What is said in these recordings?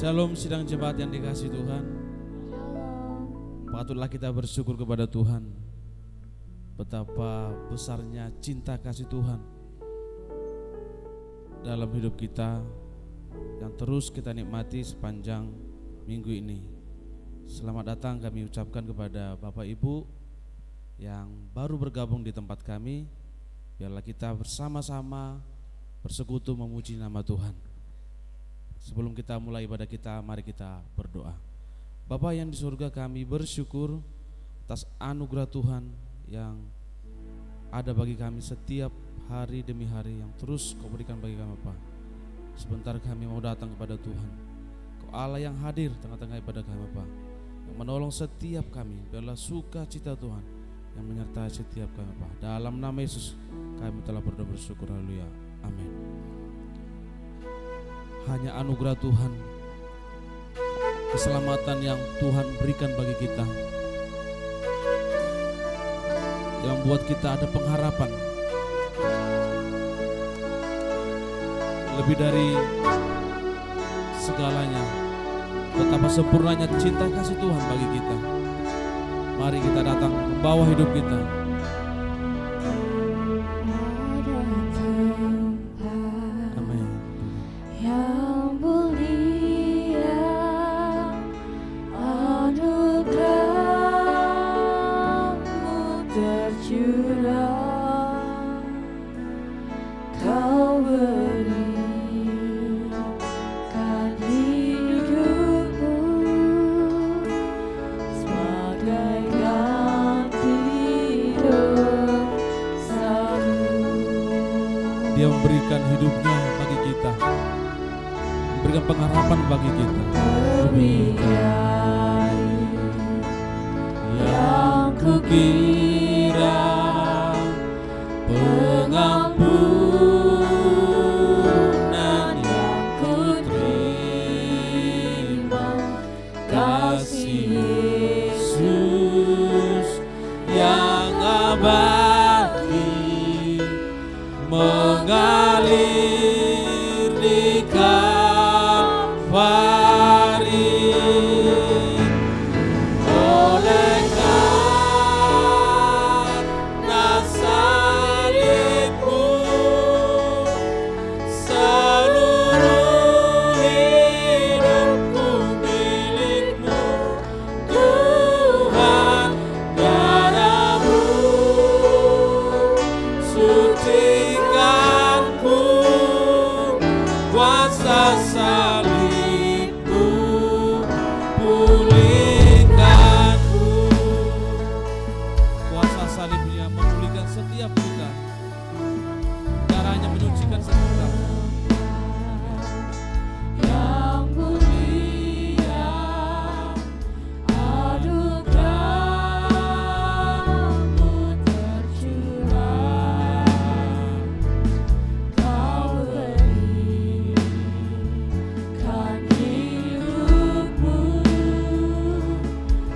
Shalom sidang jemaat yang dikasihi Tuhan. Patutlah kita bersyukur kepada Tuhan. Betapa besarnya cinta kasih Tuhan dalam hidup kita yang terus kita nikmati sepanjang minggu ini. Selamat datang kami ucapkan kepada Bapak Ibu yang baru bergabung di tempat kami. Biarlah kita bersama-sama bersekutu memuji nama Tuhan. Sebelum kita mulai ibadah kita, mari kita berdoa. Bapa yang di surga, kami bersyukur atas anugerah Tuhan yang ada bagi kami setiap hari demi hari yang terus Kau berikan bagi kami, Bapa. Sebentar kami mau datang kepada Tuhan. Kau Allah yang hadir tengah-tengah ibadah kami, Bapa, yang menolong setiap kami. Biarlah sukacita Tuhan yang menyertai setiap kami, Bapa. Dalam nama Yesus kami telah berdoa bersyukur. Haleluya. Amin. Hanya anugerah Tuhan, keselamatan yang Tuhan berikan bagi kita, yang membuat kita ada pengharapan. Lebih dari segalanya, betapa sempurnanya cinta kasih Tuhan bagi kita. Mari kita datang membawa hidup kita. Dia memberikan hidupnya bagi kita, memberikan pengharapan bagi kita. Yang kukira pengampunan yang kuterima, kasih Yesus yang abadi mengalir di Kalvari. Oleh karena salibmu, seluruh hidupku milikmu, Tuhan. Darahmu sucikanku, kuasa salibmu pulihkanku. Kuasa salibnya memulihkan setiap kita, darahnya menyucikan setiap kita. Yang mulia anugerahmu tercurah, Kau berikan hidupmu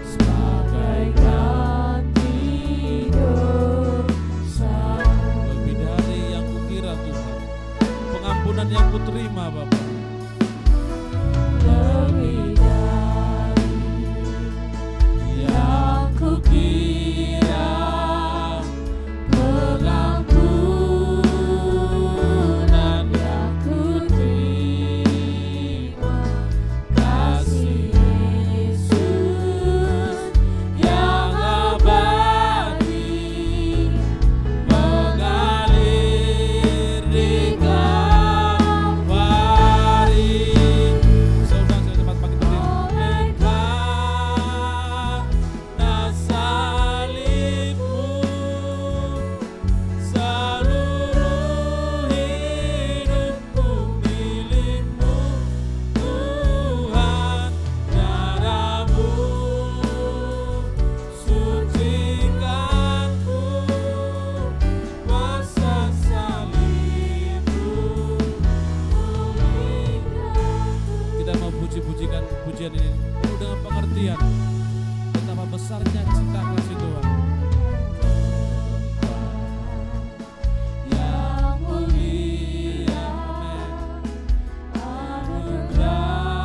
sebagai ganti dosa. Lebih dari yang kukira Tuhan, pengampunan yang kuterima Bapa. Lebih dari yang kukira, pengampunan yang kuterima, kasih Yesus yang abadi mengalir di Kalvari. Saudara cepat pakai berdiri. Oleh karena salibmu, seluruh hidupku milikmu, Tuhan. Darahmu sucikanku, kuasa salibmu pulihkanku. Kita mau puji-pujikan pujian ini penuh dengan pengertian betapa besarnya cinta kasih Tuhan. Yang mulia anugerah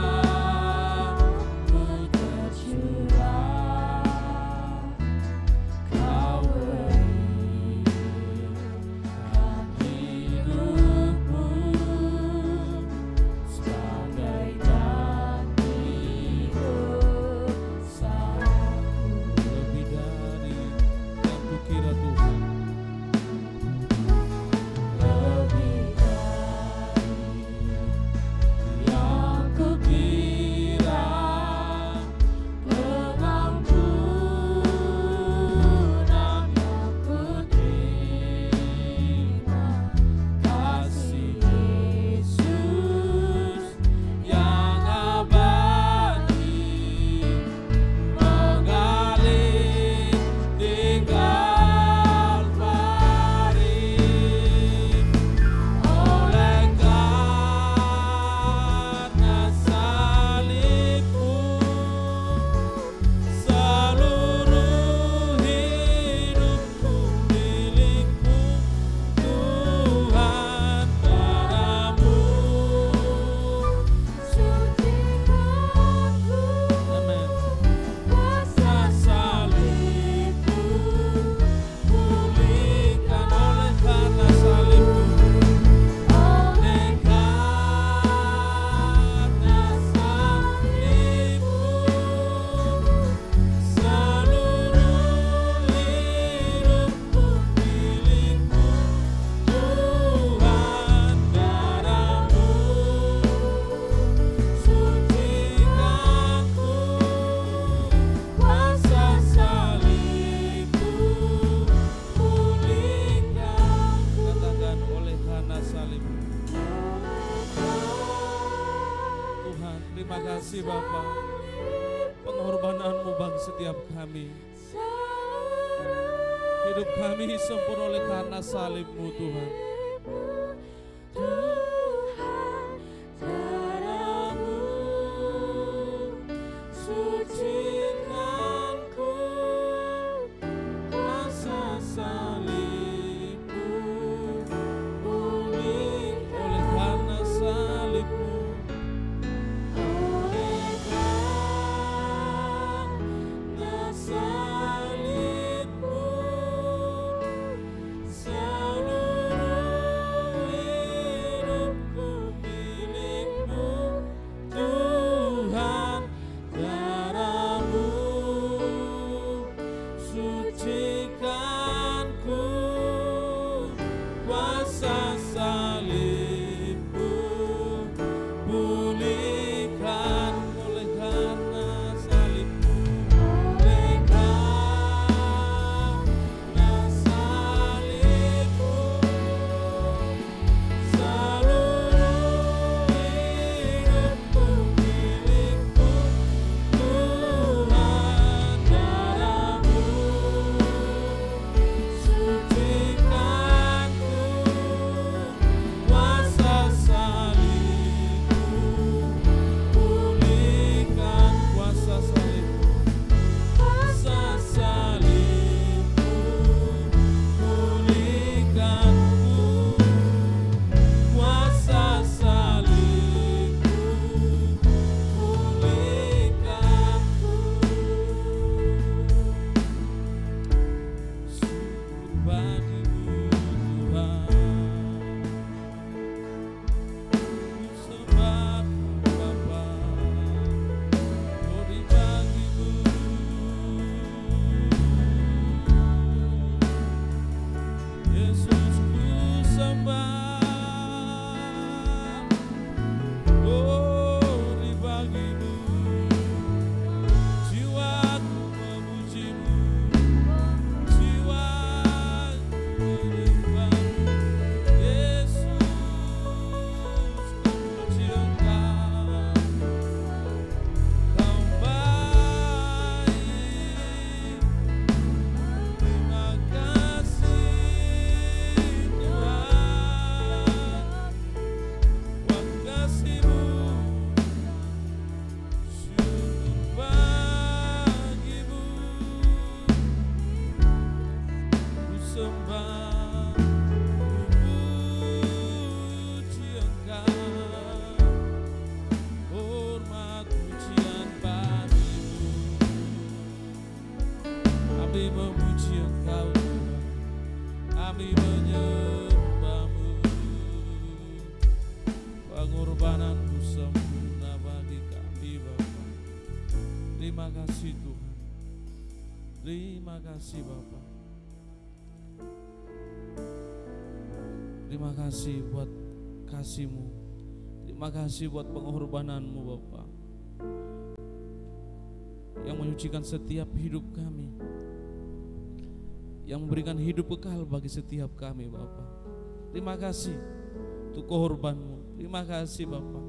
Terima kasih Bapa, pengorbanan-Mu bagi setiap kami. Hidup kami sempurna oleh karena salib-Mu Tuhan. Terima kasih Bapa. Terima kasih buat kasih-Mu. Terima kasih buat pengorbanan-Mu Bapa, yang menyucikan setiap hidup kami, yang memberikan hidup kekal bagi setiap kami Bapa. Terima kasih untuk korban-Mu. Terima kasih Bapa.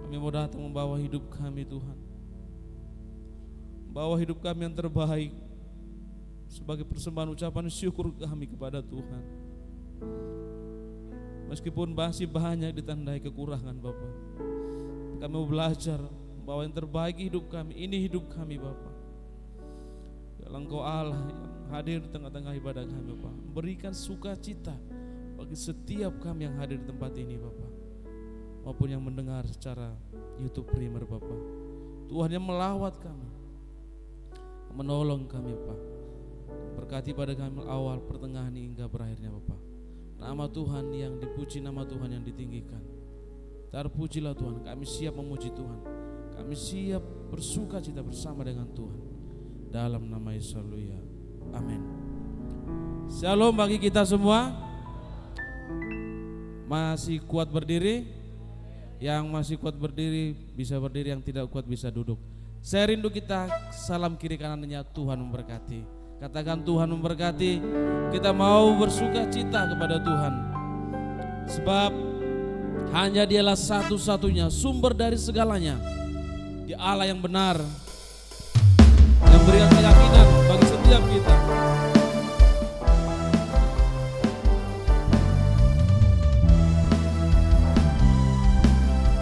Kami mau datang membawa hidup kami Tuhan, bawa hidup kami yang terbaik sebagai persembahan ucapan syukur kami kepada Tuhan. Meskipun masih banyak ditandai kekurangan Bapa, kami mau belajar bahwa yang terbaik hidup kami, ini hidup kami Bapa. Biarlah Engkau Allah yang hadir di tengah-tengah ibadah kami Bapa, memberikan sukacita bagi setiap kami yang hadir di tempat ini Bapa, maupun yang mendengar secara YouTube Primer Bapa. Tuhan yang melawat kami, menolong kami Pak, berkati pada kami awal, pertengahan hingga berakhirnya Bapak. Nama Tuhan yang dipuji, nama Tuhan yang ditinggikan. Terpujilah Tuhan, kami siap memuji Tuhan, kami siap bersuka cita bersama dengan Tuhan. Dalam nama Yesus, haleluya, amin. Shalom bagi kita semua. Masih kuat berdiri? Yang masih kuat berdiri bisa berdiri, yang tidak kuat bisa duduk. Saya rindu kita salam kiri kanannya, Tuhan memberkati. Katakan Tuhan memberkati. Kita mau bersuka cita kepada Tuhan, sebab Hanya Dialah satu-satunya sumber dari segalanya. Dia Allah yang benar, yang berikan keyakinan bagi setiap kita.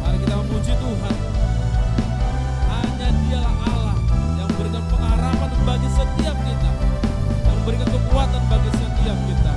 Mari kita memuji Tuhan. Hanya Dialah Allah yang memberikan pengharapan bagi setiap kita, yang memberikan kekuatan bagi setiap kita.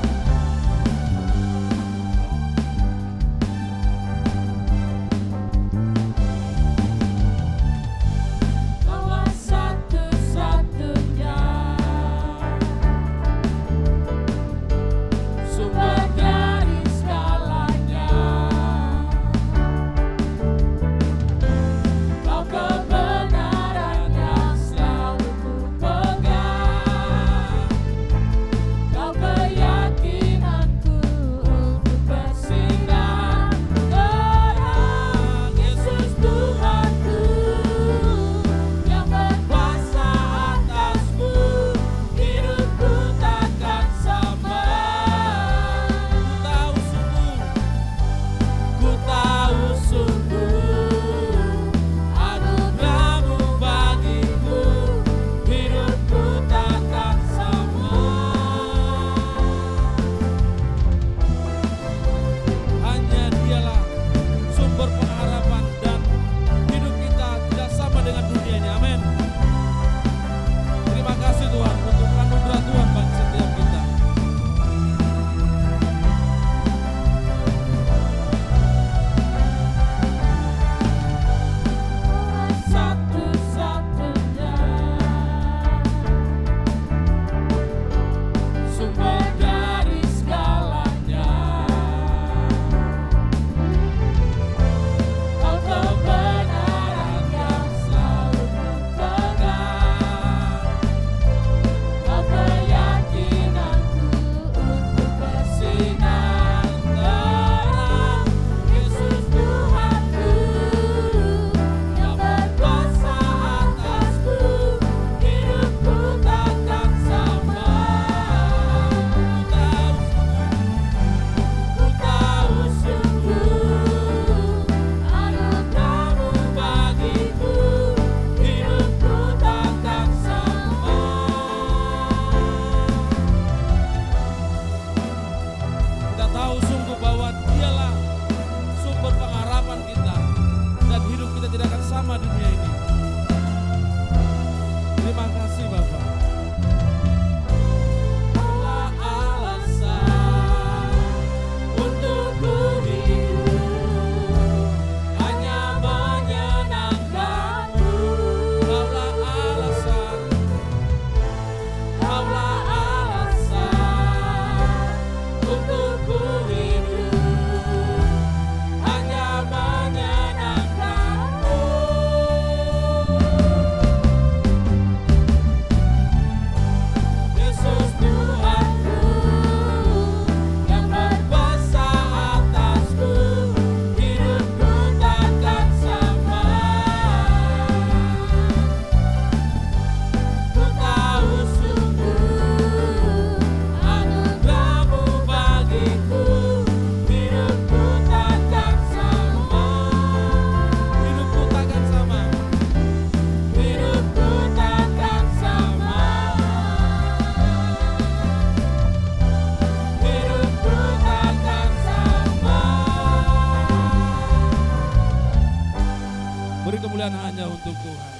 Hanya untuk Tuhan.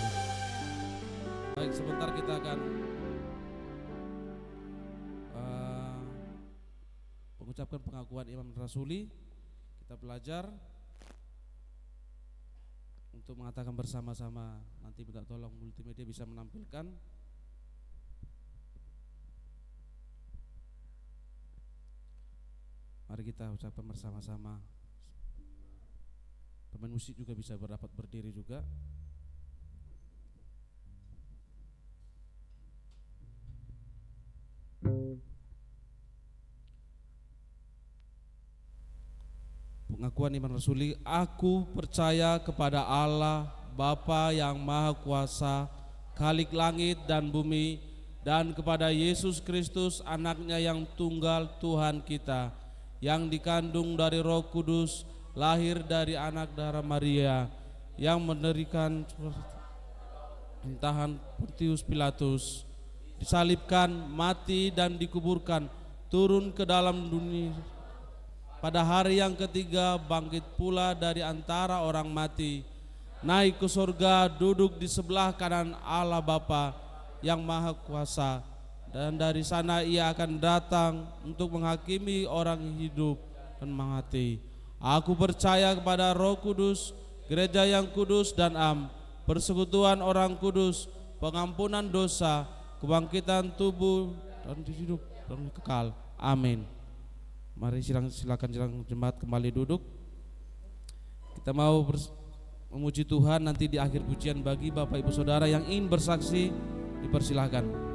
Baik, sebentar kita akan mengucapkan pengakuan iman rasuli. Kita belajar untuk mengatakan bersama-sama. Nanti minta tolong multimedia bisa menampilkan. Mari kita ucapkan bersama-sama. Pemain musik juga bisa dapat berdiri juga. Pengakuan iman rasuli. Aku percaya kepada Allah Bapa yang Maha Kuasa, Khalik langit dan bumi, dan kepada Yesus Kristus anaknya yang tunggal Tuhan kita, yang dikandung dari Roh Kudus, lahir dari anak darah Maria, yang menderikan pemerintahan Pontius Pilatus, disalibkan, mati dan dikuburkan, turun ke dalam dunia. Pada hari yang ketiga bangkit pula dari antara orang mati, naik ke surga, duduk di sebelah kanan Allah Bapa yang Maha Kuasa, dan dari sana ia akan datang untuk menghakimi orang hidup dan mati. Aku percaya kepada Roh Kudus, gereja yang kudus dan am, persekutuan orang kudus, pengampunan dosa, kebangkitan tubuh dan hidup dan kekal. Amin. Mari silakan jemaat kembali duduk. Kita mau memuji Tuhan. Nanti di akhir pujian bagi Bapak Ibu Saudara yang ingin bersaksi, dipersilahkan.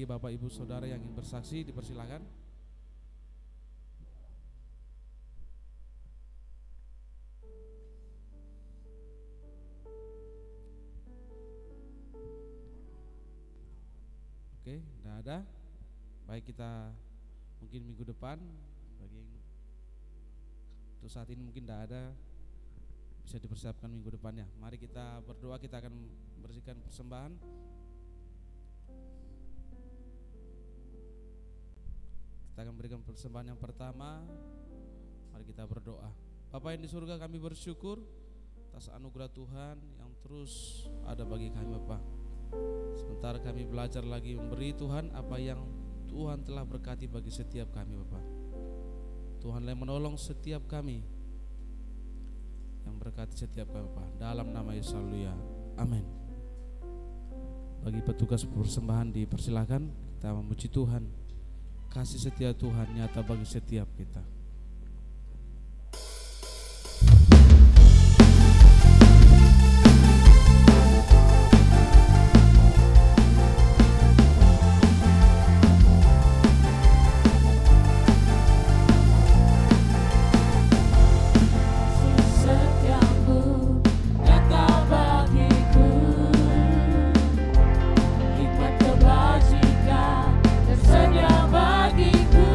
Bapak Ibu Saudara yang ingin bersaksi, dipersilakan. Oke, tidak ada. Baik, kita mungkin minggu depan, bagi untuk saat ini mungkin tidak ada, bisa dipersiapkan minggu depannya. Mari kita berdoa, kita akan membersihkan persembahan. Kita akan berikan persembahan yang pertama. Mari kita berdoa. Bapa yang di surga, kami bersyukur atas anugerah Tuhan yang terus ada bagi kami, Bapak. Sementara kami belajar lagi memberi Tuhan apa yang Tuhan telah berkati bagi setiap kami, Bapak. Tuhan yang menolong setiap kami, yang berkati setiap kami, Bapak. Dalam nama Yesus, haleluya. Amin. Bagi petugas persembahan dipersilakan, kita memuji Tuhan. Kasih setia Tuhan nyata bagi setiap kita. Bagiku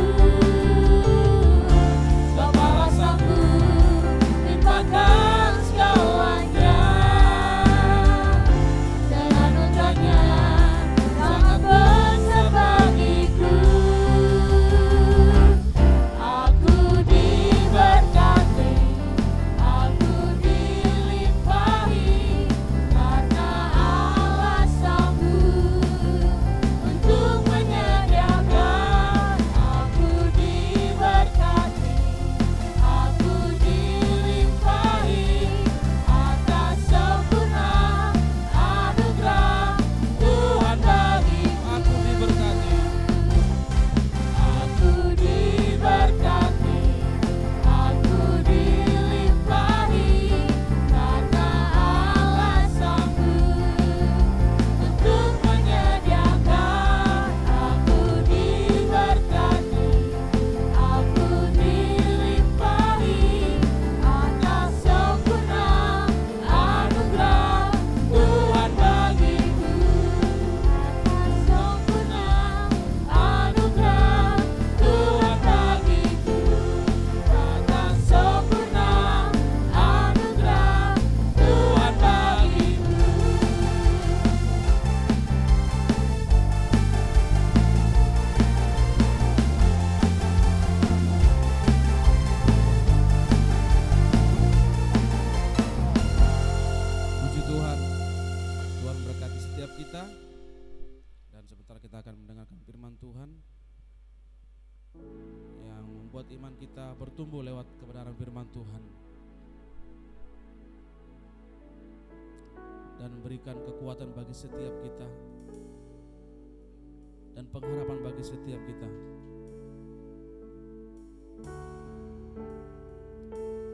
setiap kita. Dan sebentar kita akan mendengarkan firman Tuhan yang membuat iman kita bertumbuh lewat kebenaran firman Tuhan dan memberikan kekuatan bagi setiap kita dan pengharapan bagi setiap kita.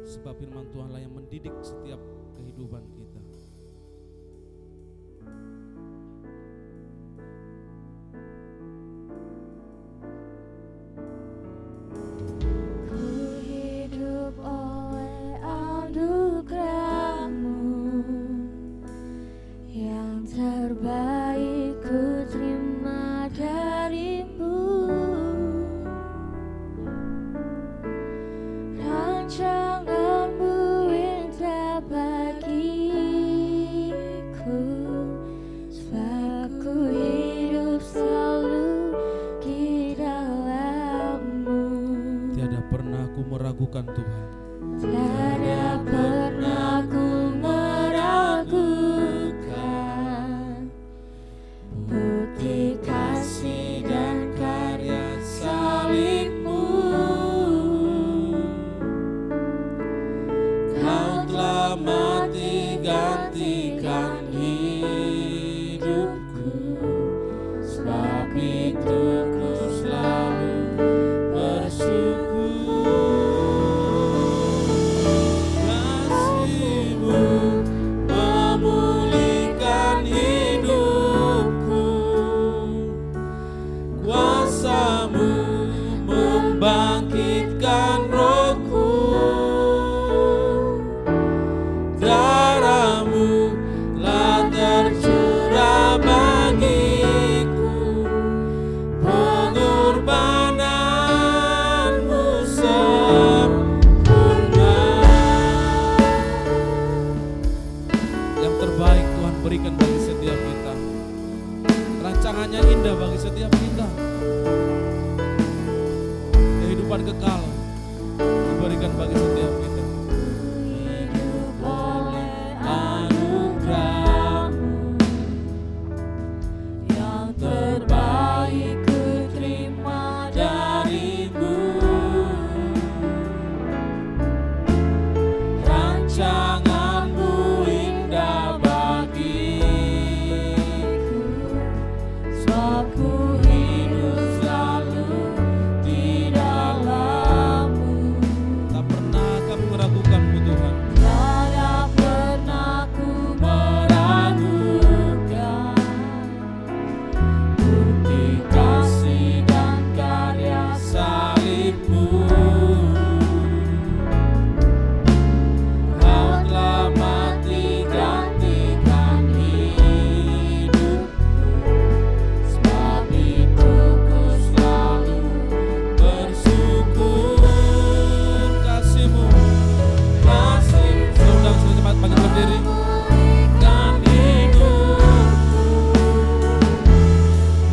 Sebab firman Tuhanlah yang mendidik setiap kehidupan kita. Meragukan Tuhan, tiada pernah ku meragukan bukti kasih dan karya salib-Mu. Kau telah mati gantikan hidupku, sebab itu ku selalu bersyukur. Bangkitkan rohku, darah-Mu telah tercurah bagiku, pengorbanan-Mu sempurna. Yang terbaik Tuhan berikan bagi setiap kita. Rancangannya indah bagi setiap kita. Kehidupan kekal diberikan bagi setiap kita. Hidup oleh anugerah-Mu, yang terbaik ku terima dari-Mu. Rancangan-Mu indah bagiku, sebab ku hidup selalu di dalam-Mu. Tak pernah kami meragukan-Mu Tuhan. Tiada pernah ku meragukan bukti kasih dan karya salib-Mu. Kau telah mati gantikan hidupku, sebab itu ku selalu bersyukur. Kasih-Mu, sudah cepat panjang berdiri. Memulihkan hidupku,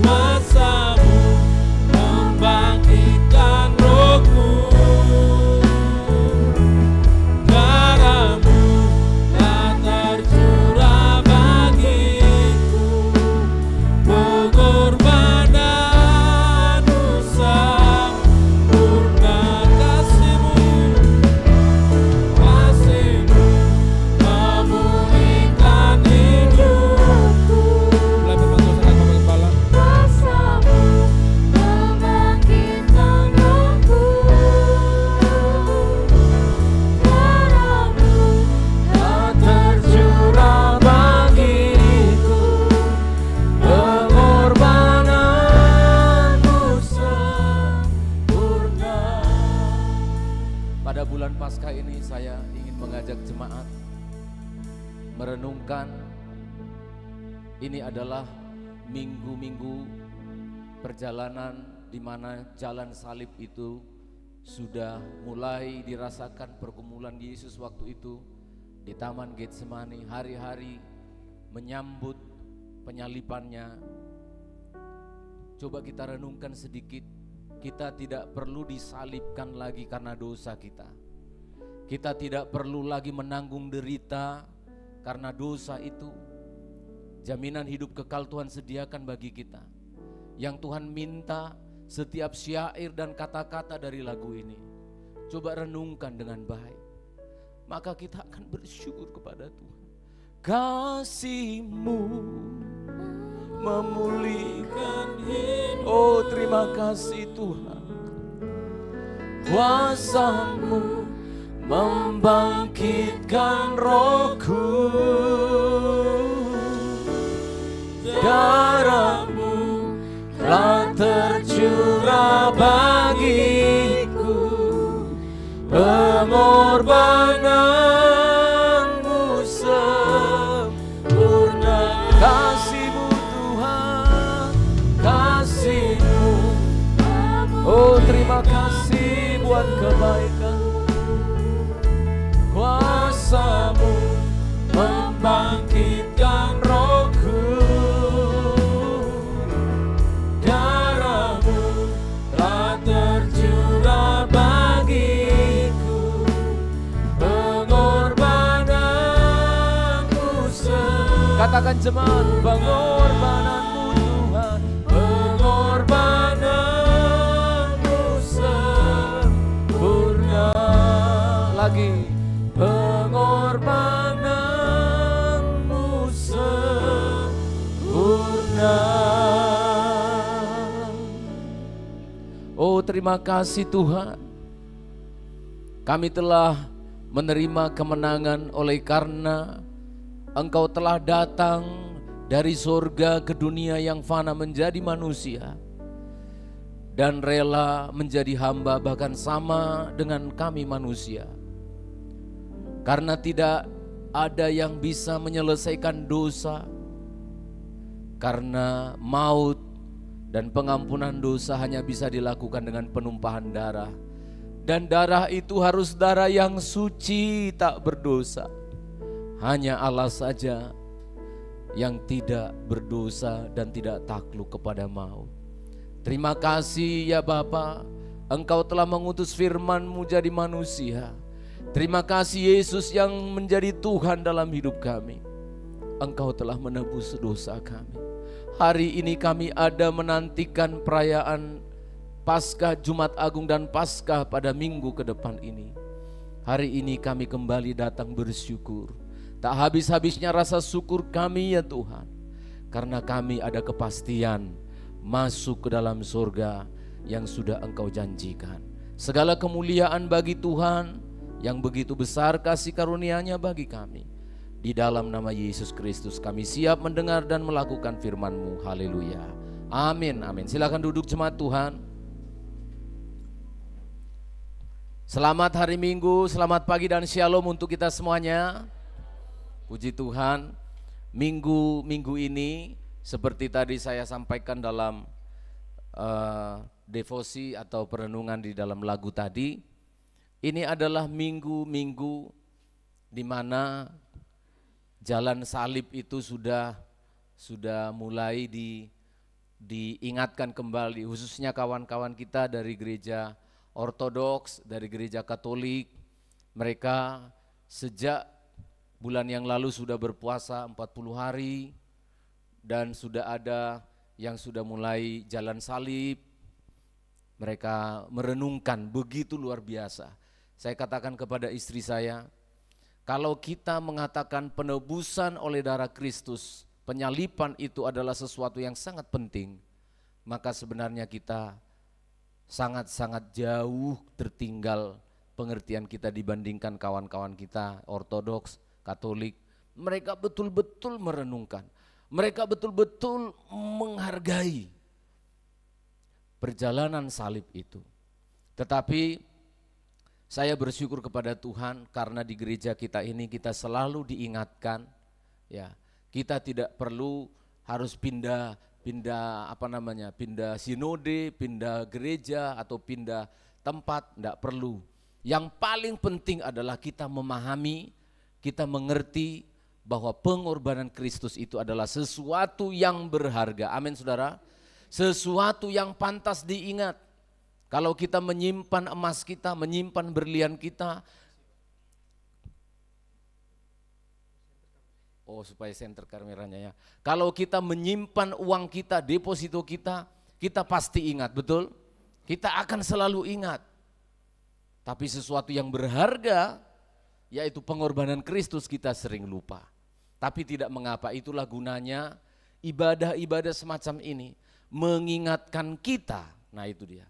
kuasa-Mu membangkitkan rohku, darah-Mu telah tercurah bagiku, pengorbanan-Mu sempurna. Kasih-Mu memulihkan hidupku, Mulai berbantu saudara Bapak Kepala. kuasa-Mu membangkitkan rohku, darah-Mu telah tercurah bagiku, pengorbanan-Mu sempurna. Pada bulan Paskah ini saya ingin mengajak jemaat merenungkan ini adalah minggu-minggu perjalanan di mana jalan salib itu sudah mulai dirasakan pergumulan Yesus waktu itu di Taman Getsemani, hari-hari menyambut penyalibannya. Coba kita renungkan sedikit, kita tidak perlu disalibkan lagi karena dosa kita. Kita tidak perlu lagi menanggung derita karena dosa itu. Jaminan hidup kekal Tuhan sediakan bagi kita. Yang Tuhan minta setiap syair dan kata-kata dari lagu ini, coba renungkan dengan baik. Maka kita akan bersyukur kepada Tuhan. Kasih-Mu memulihkan hidup. Oh, terima kasih Tuhan. Kuasa-Mu membangkitkan rohku. Darah-Mu telah tercurah bagiku. Pengorbanan-Mu sempurna. Kasih-Mu Tuhan, kasih-Mu. Oh, terima kasih buat kebaikan. Kuasa-Mu membangkitkan rohku. Darah-Mu telah tercurah bagiku. Pengorbanan-Mu katakan jemaat, pengorbanan-Mu Tuhan, pengorbanan-Mu sempurna. Lagi, pengorbanan-Mu sempurna. Oh, terima kasih Tuhan. Kami telah menerima kemenangan oleh karena Engkau telah datang dari surga ke dunia yang fana menjadi manusia dan rela menjadi hamba, bahkan sama dengan kami manusia. Karena tidak ada yang bisa menyelesaikan dosa, karena maut dan pengampunan dosa hanya bisa dilakukan dengan penumpahan darah. Dan darah itu harus darah yang suci, tak berdosa. Hanya Allah saja yang tidak berdosa dan tidak takluk kepada maut. Terima kasih ya Bapa, Engkau telah mengutus firman-Mu jadi manusia. Terima kasih Yesus yang menjadi Tuhan dalam hidup kami. Engkau telah menebus dosa kami. Hari ini kami ada menantikan perayaan Paskah, Jumat Agung dan Paskah pada minggu ke depan ini. Hari ini kami kembali datang bersyukur. Tak habis-habisnya rasa syukur kami ya Tuhan. Karena kami ada kepastian masuk ke dalam surga yang sudah Engkau janjikan. Segala kemuliaan bagi Tuhan yang begitu besar kasih karunia-Nya bagi kami. Di dalam nama Yesus Kristus kami siap mendengar dan melakukan firman-Mu. Haleluya. Amin, amin. Silakan duduk jemaat Tuhan. Selamat hari Minggu, selamat pagi dan shalom untuk kita semuanya. Puji Tuhan, minggu ini seperti tadi saya sampaikan dalam devosi atau perenungan di dalam lagu tadi, ini adalah minggu-minggu di mana jalan salib itu sudah mulai diingatkan kembali, khususnya kawan-kawan kita dari gereja Ortodoks, dari gereja Katolik. Mereka sejak bulan yang lalu sudah berpuasa 40 hari dan sudah ada yang sudah mulai jalan salib. Mereka merenungkan begitu luar biasa. Saya katakan kepada istri saya, kalau kita mengatakan penebusan oleh darah Kristus, penyalipan itu adalah sesuatu yang sangat penting, maka sebenarnya kita sangat-sangat jauh tertinggal pengertian kita dibandingkan kawan-kawan kita Ortodoks, Katolik. Mereka betul-betul merenungkan, mereka betul-betul menghargai perjalanan salib itu. Tetapi saya bersyukur kepada Tuhan karena di gereja kita ini kita selalu diingatkan, ya, kita tidak perlu harus pindah sinode, pindah gereja atau pindah tempat, enggak perlu. Yang paling penting adalah kita memahami, kita mengerti bahwa pengorbanan Kristus itu adalah sesuatu yang berharga. Amin saudara. Sesuatu yang pantas diingat. Kalau kita menyimpan emas kita, menyimpan berlian kita, Oh, supaya center kameranya ya. Kalau kita menyimpan uang kita, deposito kita, kita pasti ingat, betul? Kita akan selalu ingat. Tapi sesuatu yang berharga, yaitu pengorbanan Kristus, kita sering lupa. Tapi tidak mengapa, itulah gunanya ibadah-ibadah semacam ini. Mengingatkan kita, nah itu dia.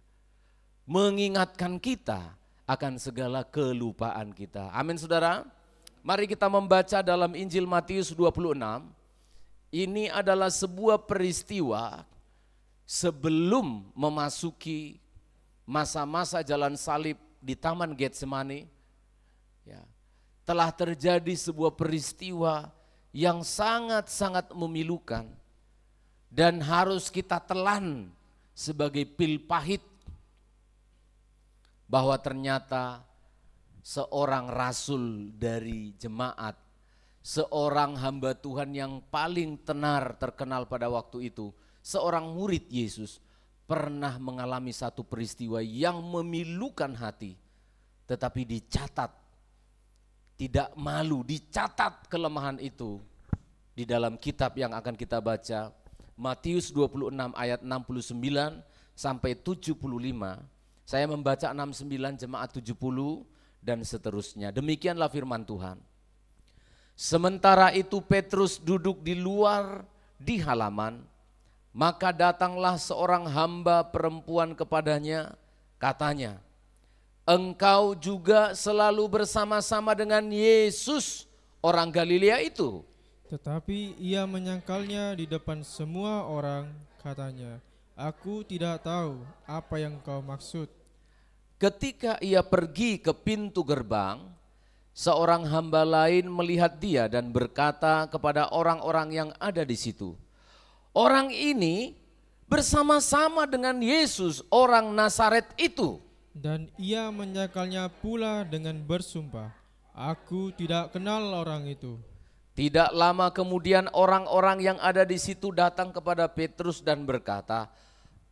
Mengingatkan kita akan segala kelupaan kita. Amin saudara. Mari kita membaca dalam Injil Matius 26. Ini adalah sebuah peristiwa sebelum memasuki masa-masa jalan salib di Taman Getsemani. Ya, telah terjadi sebuah peristiwa yang sangat-sangat memilukan dan harus kita telan sebagai pil pahit bahwa ternyata seorang rasul dari jemaat, seorang hamba Tuhan yang paling tenar terkenal pada waktu itu, seorang murid Yesus pernah mengalami satu peristiwa yang memilukan hati, tetapi dicatat, tidak malu, dicatat kelemahan itu di dalam kitab yang akan kita baca, Matius 26 ayat 69 sampai 75. Saya membaca 69, jemaat 70 dan seterusnya. Demikianlah firman Tuhan. Sementara itu Petrus duduk di luar di halaman, maka datanglah seorang hamba perempuan kepadanya, katanya, "Engkau juga selalu bersama-sama dengan Yesus, orang Galilea itu." Tetapi ia menyangkalnya di depan semua orang, katanya, "Aku tidak tahu apa yang kau maksud." Ketika ia pergi ke pintu gerbang, seorang hamba lain melihat dia dan berkata kepada orang-orang yang ada di situ, "Orang ini bersama-sama dengan Yesus, orang Nazaret itu." Dan ia menyangkalnya pula dengan bersumpah, "Aku tidak kenal orang itu." Tidak lama kemudian orang-orang yang ada di situ datang kepada Petrus dan berkata,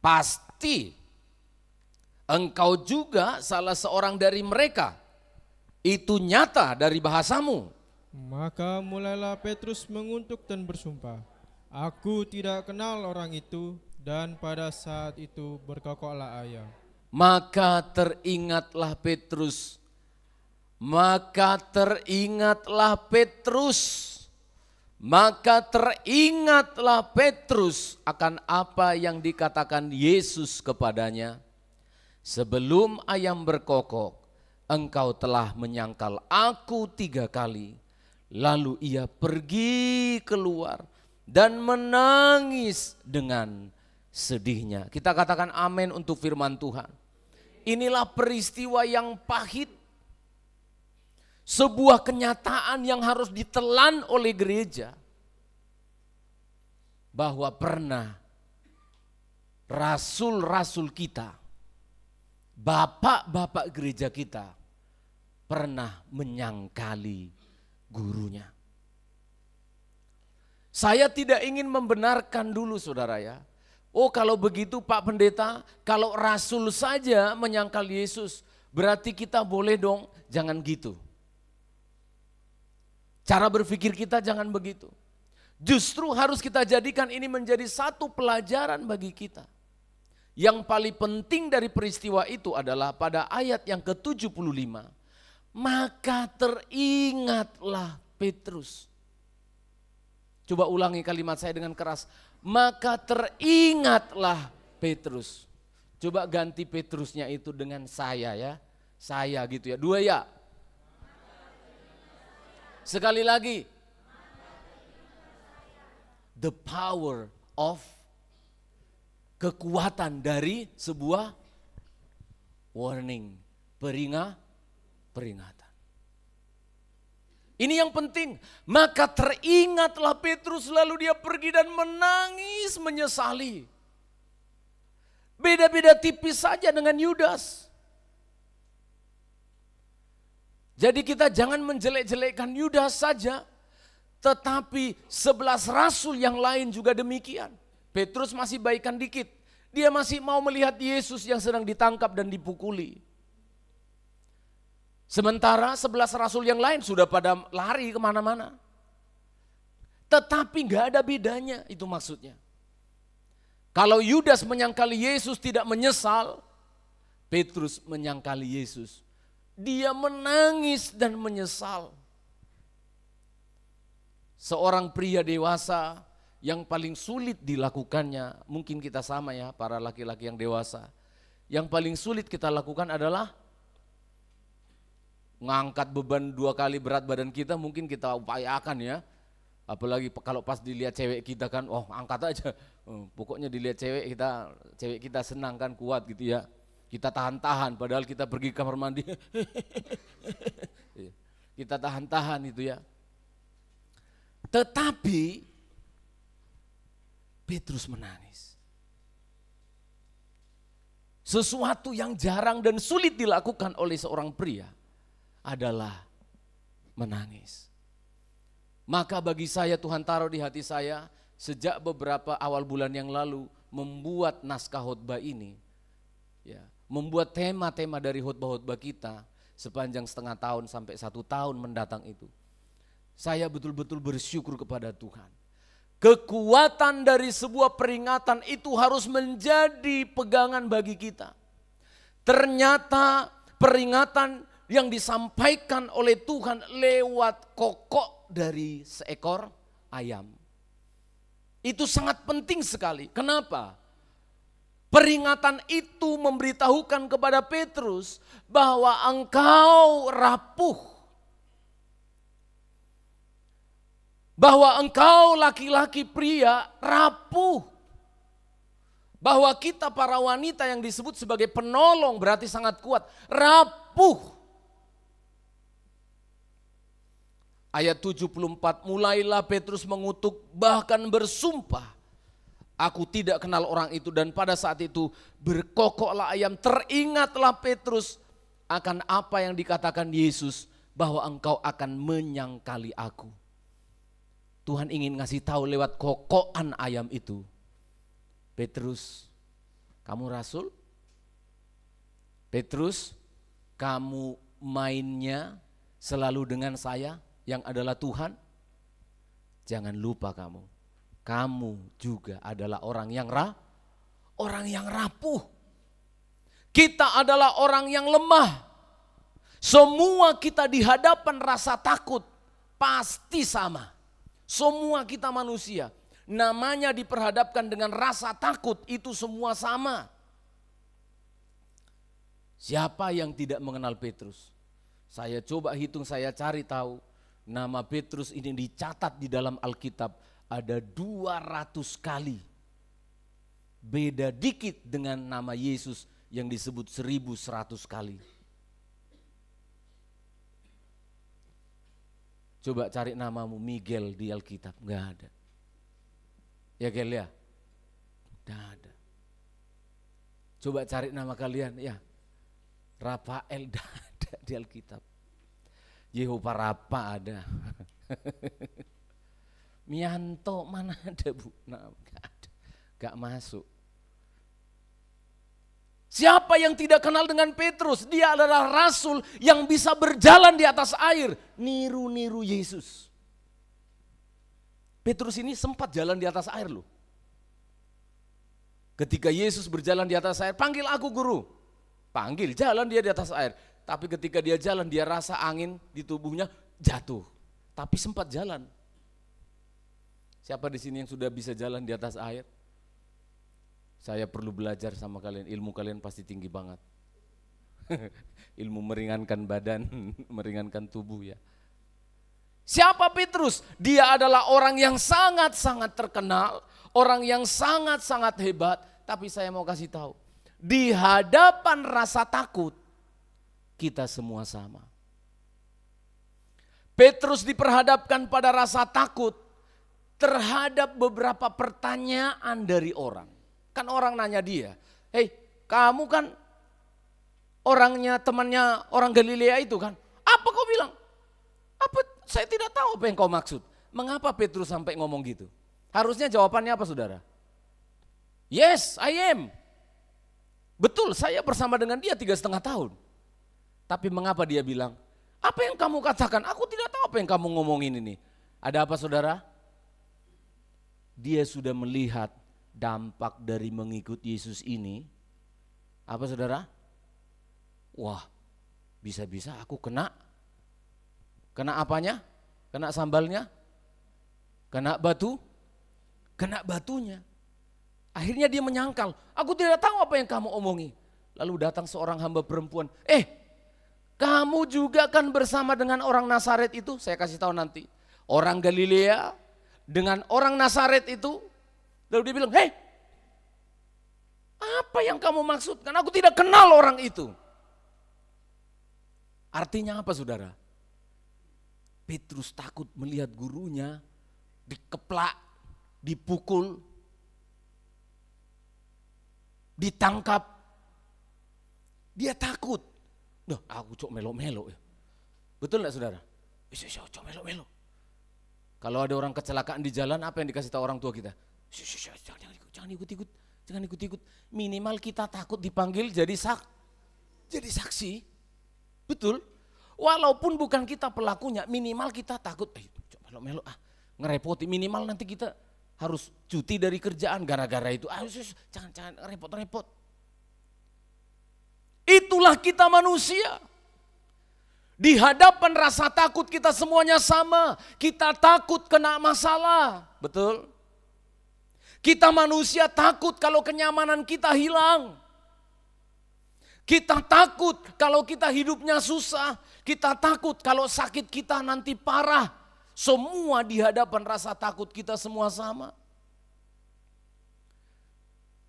"Pasti engkau juga salah seorang dari mereka. Itu nyata dari bahasamu." Maka mulailah Petrus menguntuk dan bersumpah, "Aku tidak kenal orang itu." Dan pada saat itu berkokoklah ayam. Maka teringatlah Petrus. Maka teringatlah Petrus akan apa yang dikatakan Yesus kepadanya. "Sebelum ayam berkokok, engkau telah menyangkal aku 3 kali." Lalu ia pergi keluar dan menangis dengan sedihnya. Kita katakan amin untuk firman Tuhan. Inilah peristiwa yang pahit. Sebuah kenyataan yang harus ditelan oleh gereja. Bahwa pernah rasul-rasul kita, bapak-bapak gereja kita pernah menyangkali gurunya. Saya tidak ingin membenarkan dulu saudara ya. Oh kalau begitu Pak Pendeta, kalau rasul saja menyangkal Yesus, berarti kita boleh dong, jangan gitu. Cara berpikir kita jangan begitu. Justru harus kita jadikan ini menjadi satu pelajaran bagi kita. Yang paling penting dari peristiwa itu adalah pada ayat yang ke-75. Maka teringatlah Petrus. Coba ulangi kalimat saya dengan keras. Maka teringatlah Petrus. Coba ganti Petrusnya itu dengan saya ya. Saya gitu ya. 2 ya. Sekali lagi. The power of kekuatan dari sebuah warning, peringatan. Ini yang penting. Maka teringatlah Petrus, lalu dia pergi dan menangis menyesali. Beda-beda tipis saja dengan Yudas. Jadi kita jangan menjelek-jelekkan Yudas saja, tetapi 11 rasul yang lain juga demikian. Petrus masih baikan dikit. Dia masih mau melihat Yesus yang sedang ditangkap dan dipukuli. Sementara 11 rasul yang lain sudah pada lari kemana-mana. Tetapi gak ada bedanya, itu maksudnya. Kalau Yudas menyangkali Yesus tidak menyesal, Petrus menyangkali Yesus. Dia menangis dan menyesal. Seorang pria dewasa yang paling sulit dilakukannya, mungkin kita sama ya para laki-laki yang dewasa. Yang paling sulit kita lakukan adalah ngangkat beban 2 kali berat badan kita, mungkin kita upayakan ya. Apalagi kalau pas dilihat cewek kita kan, oh angkat aja. Pokoknya dilihat cewek kita senang kan, kuat gitu ya. Kita tahan-tahan padahal kita pergi kamar mandi. Kita tahan-tahan itu ya. Tetapi Petrus menangis. Sesuatu yang jarang dan sulit dilakukan oleh seorang pria adalah menangis. Maka bagi saya Tuhan taruh di hati saya sejak beberapa awal bulan yang lalu membuat naskah khotbah ini. Ya, membuat tema-tema dari khotbah-khotbah kita sepanjang setengah tahun sampai 1 tahun mendatang itu. Saya betul-betul bersyukur kepada Tuhan. Kekuatan dari sebuah peringatan itu harus menjadi pegangan bagi kita. Ternyata peringatan yang disampaikan oleh Tuhan lewat kokok dari seekor ayam. Itu sangat penting sekali. Kenapa? Peringatan itu memberitahukan kepada Petrus bahwa engkau rapuh. Bahwa engkau laki-laki pria rapuh. Bahwa kita para wanita yang disebut sebagai penolong berarti sangat kuat. Rapuh. Ayat 74, mulailah Petrus mengutuk bahkan bersumpah. Aku tidak kenal orang itu, dan pada saat itu berkokoklah ayam. Teringatlah Petrus akan apa yang dikatakan Yesus bahwa engkau akan menyangkali aku. Tuhan ingin ngasih tahu lewat kokokan ayam itu. Petrus, kamu rasul? Petrus, kamu mainnya selalu dengan saya yang adalah Tuhan? Jangan lupa kamu juga adalah orang yang rapuh. Kita adalah orang yang lemah. Semua kita di hadapan rasa takut pasti sama. Semua kita manusia. Namanya diperhadapkan dengan rasa takut itu semua sama. Siapa yang tidak mengenal Petrus? Saya coba hitung, saya cari tahu. Nama Petrus ini dicatat di dalam Alkitab ada 200 kali. Beda dikit dengan nama Yesus yang disebut 1100 kali. Coba cari namamu Miguel di Alkitab, enggak ada. Ya Gel ya? Enggak ada. Coba cari nama kalian, ya. Rafael, enggak ada di Alkitab. Yehova Rafa ada. Mianto mana ada bu? Nah, enggak ada. Enggak masuk. Siapa yang tidak kenal dengan Petrus? Dia adalah rasul yang bisa berjalan di atas air. Niru-niru Yesus. Petrus ini sempat jalan di atas air loh. Ketika Yesus berjalan di atas air, panggil aku guru. Panggil, jalan dia di atas air. Tapi ketika dia jalan, dia rasa angin di tubuhnya jatuh. Tapi sempat jalan. Siapa di sini yang sudah bisa jalan di atas air? Saya perlu belajar sama kalian, ilmu kalian pasti tinggi banget. Ilmu meringankan badan, meringankan tubuh ya. Siapa Petrus? Dia adalah orang yang sangat-sangat terkenal, orang yang sangat-sangat hebat. Tapi saya mau kasih tahu, di hadapan rasa takut, kita semua sama. Petrus diperhadapkan pada rasa takut terhadap beberapa pertanyaan dari orang. Kan orang nanya dia, hei kamu kan orangnya temannya orang Galilea itu kan. Apa kau bilang? Apa? Saya tidak tahu apa yang kau maksud. Mengapa Petrus sampai ngomong gitu? Harusnya jawabannya apa saudara? Yes, I am. Betul, saya bersama dengan dia 3,5 tahun. Tapi mengapa dia bilang, apa yang kamu katakan? Aku tidak tahu apa yang kamu ngomongin ini. Ada apa saudara? dia sudah melihat dampak dari mengikut Yesus ini. Apa saudara? Wah, bisa-bisa aku kena apanya? Kena sambalnya? Kena batunya. Akhirnya dia menyangkal, aku tidak tahu apa yang kamu omongi. Lalu datang seorang hamba perempuan, kamu juga kan bersama dengan orang Nazaret itu? Saya kasih tahu nanti. Orang Galilea dengan orang Nazaret itu. Lalu dia bilang, apa yang kamu maksudkan? Aku tidak kenal orang itu. Artinya apa saudara? Petrus takut melihat gurunya dikeplak, dipukul, ditangkap. Dia takut. Aku cok melo-melo ya. Betul enggak saudara? Cok melo-melo. Kalau ada orang kecelakaan di jalan, apa yang dikasih tahu orang tua kita? Jangan ikut-ikut. Minimal kita takut dipanggil jadi saksi. Betul? Walaupun bukan kita pelakunya, minimal kita takut. Cok melo-melo ngerepoti. Minimal nanti kita harus cuti dari kerjaan gara-gara itu. Jangan repot-repot. Itulah kita manusia. Di hadapan rasa takut kita semuanya sama. Kita takut kena masalah. Betul? Kita manusia takut kalau kenyamanan kita hilang. Kita takut kalau kita hidupnya susah. Kita takut kalau sakit kita nanti parah. Semua di hadapan rasa takut kita semua sama.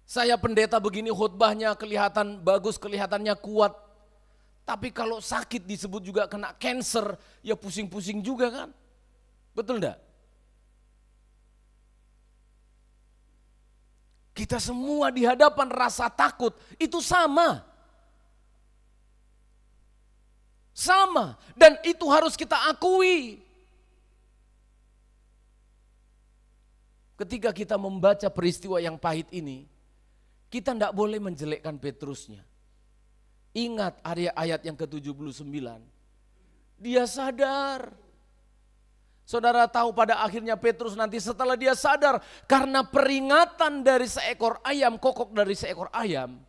Saya pendeta begini khotbahnya kelihatan bagus, kelihatannya kuat. Tapi kalau sakit disebut juga kena cancer, ya pusing-pusing juga kan. Betul enggak? Kita semua di hadapan rasa takut itu sama. Sama, dan itu harus kita akui. Ketika kita membaca peristiwa yang pahit ini, kita tidak boleh menjelekkan Petrusnya. Ingat ayat yang ke-79, dia sadar. Saudara tahu pada akhirnya Petrus nanti setelah dia sadar, karena peringatan dari seekor ayam, kokok dari seekor ayam,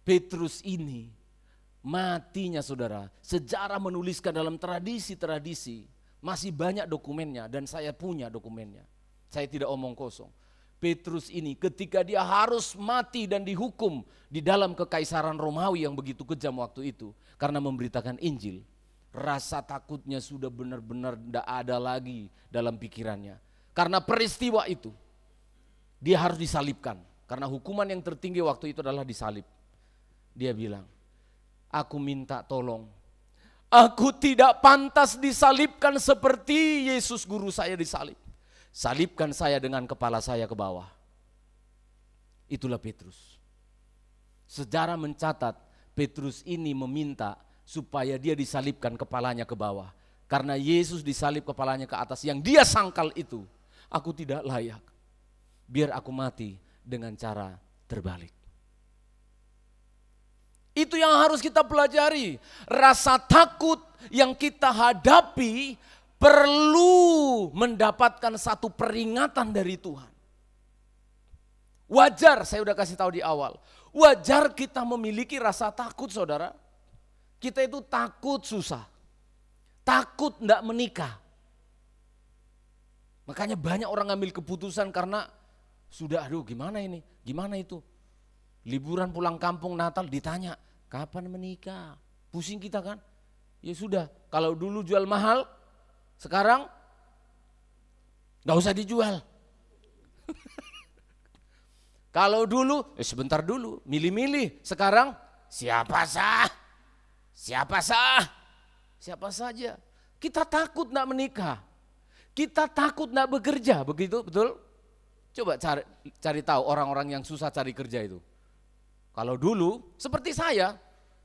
Petrus ini matinya saudara. Sejarah menuliskan dalam tradisi-tradisi, masih banyak dokumennya dan saya punya dokumennya. Saya tidak omong kosong. Petrus ini ketika dia harus mati dan dihukum di dalam kekaisaran Romawi yang begitu kejam waktu itu karena memberitakan Injil, rasa takutnya sudah benar-benar tidak ada lagi dalam pikirannya. Karena peristiwa itu dia harus disalibkan karena hukuman yang tertinggi waktu itu adalah disalib. Dia bilang, aku minta tolong, aku tidak pantas disalibkan seperti Yesus guru saya disalib. Salibkan saya dengan kepala saya ke bawah. Itulah Petrus. Sejarah mencatat Petrus ini meminta supaya dia disalibkan kepalanya ke bawah. Karena Yesus disalib kepalanya ke atas yang dia sangkal itu. Aku tidak layak. Biar aku mati dengan cara terbalik. Itu yang harus kita pelajari. Rasa takut yang kita hadapi perlu mendapatkan satu peringatan dari Tuhan. Wajar, saya udah kasih tahu di awal. Wajar kita memiliki rasa takut saudara. Kita itu takut susah. Takut enggak menikah. Makanya banyak orang ngambil keputusan karena sudah gimana ini, gimana itu. Liburan pulang kampung Natal ditanya, kapan menikah? Pusing kita kan? Ya sudah, kalau dulu jual mahal, sekarang gak usah dijual. Kalau dulu, sebentar dulu, milih-milih. Sekarang siapa saja. Kita takut gak menikah. Kita takut gak bekerja, begitu betul? Coba cari tahu orang-orang yang susah cari kerja itu. Kalau dulu, seperti saya.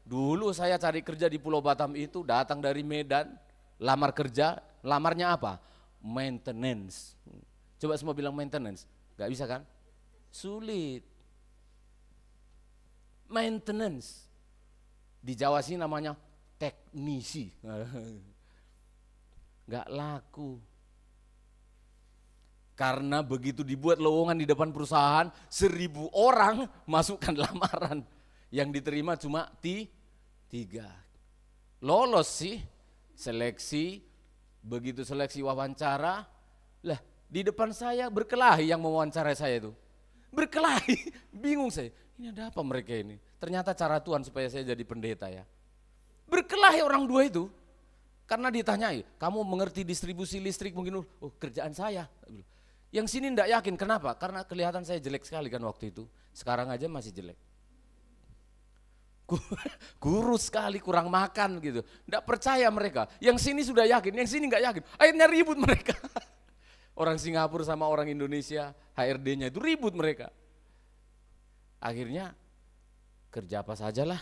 Dulu saya cari kerja di Pulau Batam itu, datang dari Medan, lamar kerja. Lamarnya apa? Maintenance. Coba semua bilang maintenance. Gak bisa kan? Sulit. Maintenance. Di Jawa sini namanya teknisi. Gak laku. Karena begitu dibuat lowongan di depan perusahaan, 1.000 orang masukkan lamaran. Yang diterima cuma 3. Lolos sih, seleksi, begitu seleksi wawancara, lah di depan saya berkelahi yang mewawancarai saya itu. Berkelahi, bingung saya, ini ada apa mereka ini? Ternyata cara Tuhan supaya saya jadi pendeta ya. Berkelahi orang dua itu, karena ditanyai, kamu mengerti distribusi listrik mungkin, oh kerjaan saya. Yang sini enggak yakin, kenapa? Karena kelihatan saya jelek sekali kan waktu itu, sekarang aja masih jelek. Kurus sekali, kurang makan gitu, enggak percaya mereka. Yang sini sudah yakin, yang sini enggak yakin, akhirnya ribut mereka. Orang Singapura sama orang Indonesia, HRD-nya itu ribut mereka. Akhirnya kerja apa sajalah.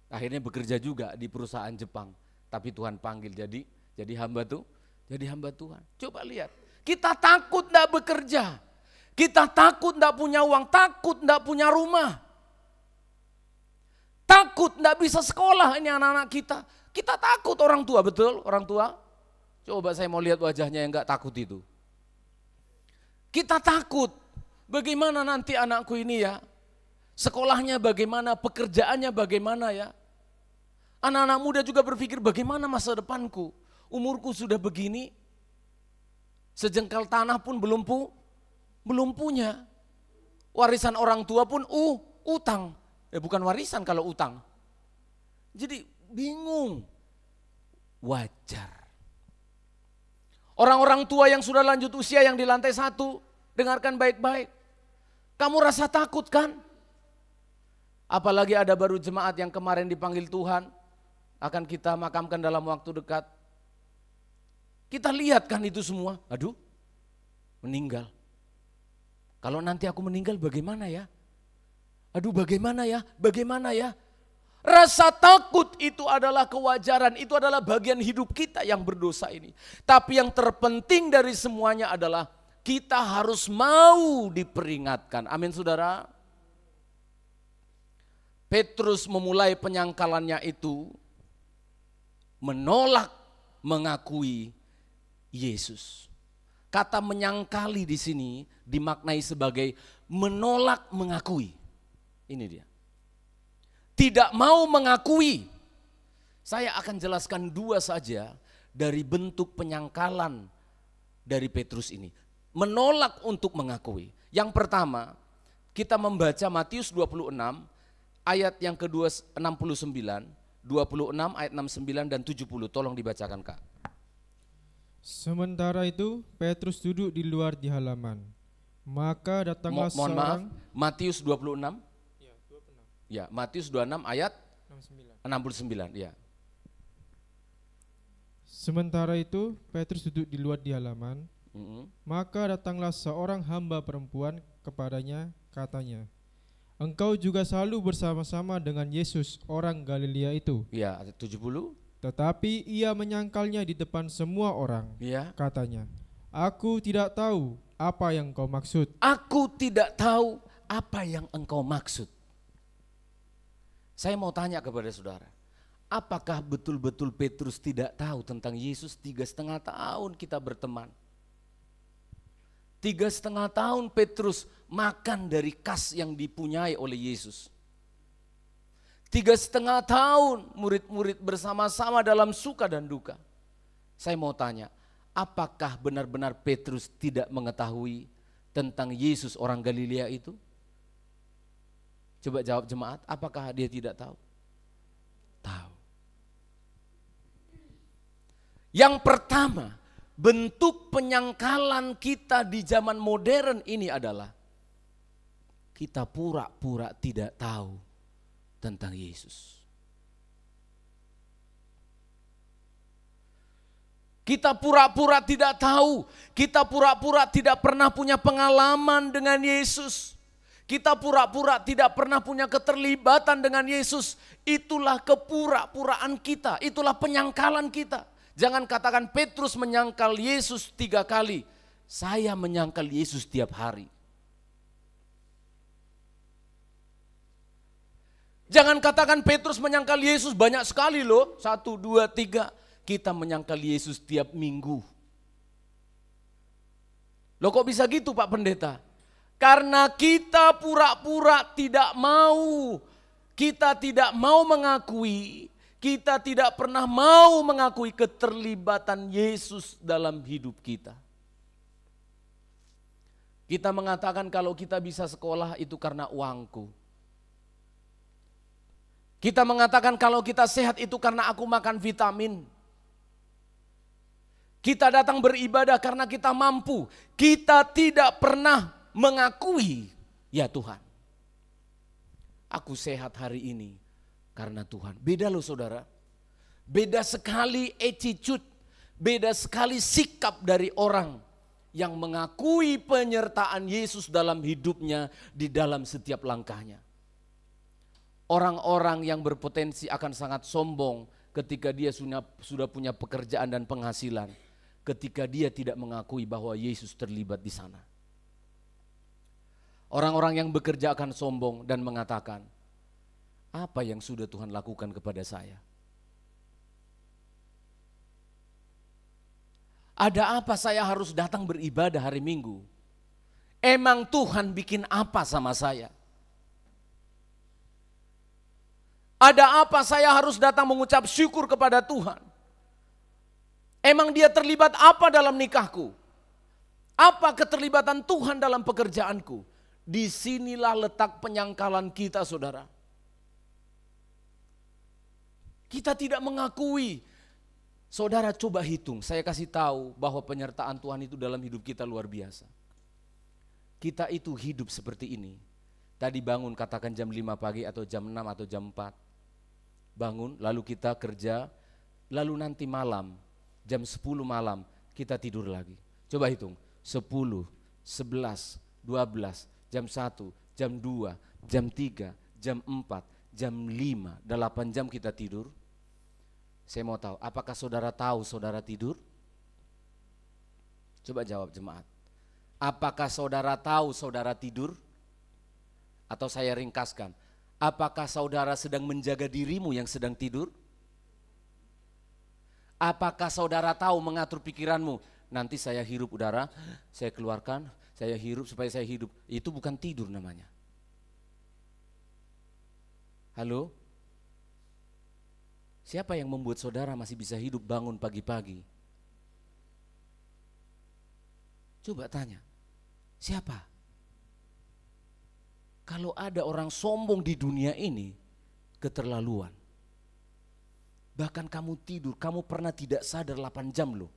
Akhirnya bekerja juga di perusahaan Jepang, tapi Tuhan panggil jadi hamba tuh, jadi hamba Tuhan. Coba lihat, kita takut enggak bekerja, kita takut enggak punya uang, takut enggak punya rumah, takut enggak bisa sekolah ini anak-anak kita. Kita takut orang tua, betul orang tua? Coba saya mau lihat wajahnya yang enggak takut itu. Kita takut, bagaimana nanti anakku ini ya, sekolahnya bagaimana, pekerjaannya bagaimana ya. Anak-anak muda juga berpikir bagaimana masa depanku, umurku sudah begini, sejengkal tanah pun belum punya. Warisan orang tua pun utang, bukan warisan kalau utang. Jadi bingung, wajar. Orang-orang tua yang sudah lanjut usia yang di lantai 1, dengarkan baik-baik. Kamu rasa takut kan? Apalagi ada baru jemaat yang kemarin dipanggil Tuhan, akan kita makamkan dalam waktu dekat. Kita lihat kan itu semua, aduh meninggal. Kalau nanti aku meninggal bagaimana ya? Aduh bagaimana ya? Rasa takut itu adalah kewajaran, itu adalah bagian hidup kita yang berdosa ini. Tapi yang terpenting dari semuanya adalah kita harus mau diperingatkan. Amin saudara. Petrus memulai penyangkalannya itu menolak mengakui Yesus. Kata menyangkali di sini dimaknai sebagai menolak mengakui. Ini dia. Tidak mau mengakui. Saya akan jelaskan 2 saja dari bentuk penyangkalan dari Petrus ini. Menolak untuk mengakui. Yang pertama, kita membaca Matius 26 ayat yang kedua 69, 26 ayat 69 dan 70. Tolong dibacakan Kak. Sementara itu Petrus duduk di luar di halaman. Maka datanglah Mohon maaf, seorang. Matius 26. Ya, 26. Ya, Matius 26 ayat 69. 69. Ya. Sementara itu Petrus duduk di luar di halaman. Maka datanglah seorang hamba perempuan kepadanya, katanya, engkau juga selalu bersama-sama dengan Yesus orang Galilea itu. Ya, ayat 70. Tetapi ia menyangkalnya di depan semua orang. Ya. Katanya, aku tidak tahu apa yang kau maksud. Aku tidak tahu apa yang engkau maksud. Saya mau tanya kepada saudara, apakah betul-betul Petrus tidak tahu tentang Yesus? 3,5 tahun kita berteman. 3,5 tahun Petrus makan dari kas yang dipunyai oleh Yesus. 3,5 tahun murid-murid bersama-sama dalam suka dan duka. Saya mau tanya, apakah benar-benar Petrus tidak mengetahui tentang Yesus orang Galilea itu? Coba jawab jemaat, apakah dia tidak tahu? Tahu. Yang pertama, bentuk penyangkalan kita di zaman modern ini adalah kita pura-pura tidak tahu tentang Yesus. Kita pura-pura tidak tahu, kita pura-pura tidak pernah punya pengalaman dengan Yesus. Kita pura-pura tidak pernah punya keterlibatan dengan Yesus. Itulah kepura-puraan kita, itulah penyangkalan kita. Jangan katakan Petrus menyangkal Yesus 3 kali. Saya menyangkal Yesus tiap hari. Jangan katakan Petrus menyangkal Yesus banyak sekali loh. 1, 2, 3. Kita menyangkal Yesus tiap minggu. Loh kok bisa gitu Pak Pendeta? Karena kita pura-pura tidak mau. Kita tidak mau mengakui. Kita tidak pernah mau mengakui keterlibatan Yesus dalam hidup kita. Kita mengatakan kalau kita bisa sekolah itu karena uangku. Kita mengatakan kalau kita sehat itu karena aku makan vitamin. Kita datang beribadah karena kita mampu. Kita tidak pernah mengakui, ya Tuhan, aku sehat hari ini karena Tuhan. Beda loh saudara. Beda sekali attitude, beda sekali sikap dari orang yang mengakui penyertaan Yesus dalam hidupnya di dalam setiap langkahnya. Orang-orang yang berpotensi akan sangat sombong ketika dia sudah punya pekerjaan dan penghasilan. Ketika dia tidak mengakui bahwa Yesus terlibat di sana. Orang-orang yang bekerja akan sombong dan mengatakan, apa yang sudah Tuhan lakukan kepada saya? Ada apa saya harus datang beribadah hari Minggu? Emang Tuhan bikin apa sama saya? Ada apa saya harus datang mengucap syukur kepada Tuhan? Emang dia terlibat apa dalam nikahku? Apa keterlibatan Tuhan dalam pekerjaanku? Disinilah letak penyangkalan kita saudara. Kita tidak mengakui. Saudara coba hitung, saya kasih tahu bahwa penyertaan Tuhan itu dalam hidup kita luar biasa. Kita itu hidup seperti ini. Tadi bangun katakan jam 5 pagi atau jam 6 atau jam 4. Bangun lalu kita kerja, lalu nanti malam. Jam 10 malam kita tidur lagi. Coba hitung, 10, 11, 12, jam 1, jam 2, jam 3, jam 4, jam 5, 8 jam kita tidur. Saya mau tahu, apakah saudara tahu saudara tidur? Coba jawab jemaat. Apakah saudara tahu saudara tidur? Atau saya ringkaskan, apakah saudara sedang menjaga dirimu yang sedang tidur? Apakah saudara tahu mengatur pikiranmu? Nanti saya hirup udara, saya keluarkan, saya hirup supaya saya hidup. Itu bukan tidur namanya. Halo? Siapa yang membuat saudara masih bisa hidup bangun pagi-pagi? Coba tanya, siapa? Kalau ada orang sombong di dunia ini, keterlaluan. Bahkan kamu tidur, kamu pernah tidak sadar 8 jam loh.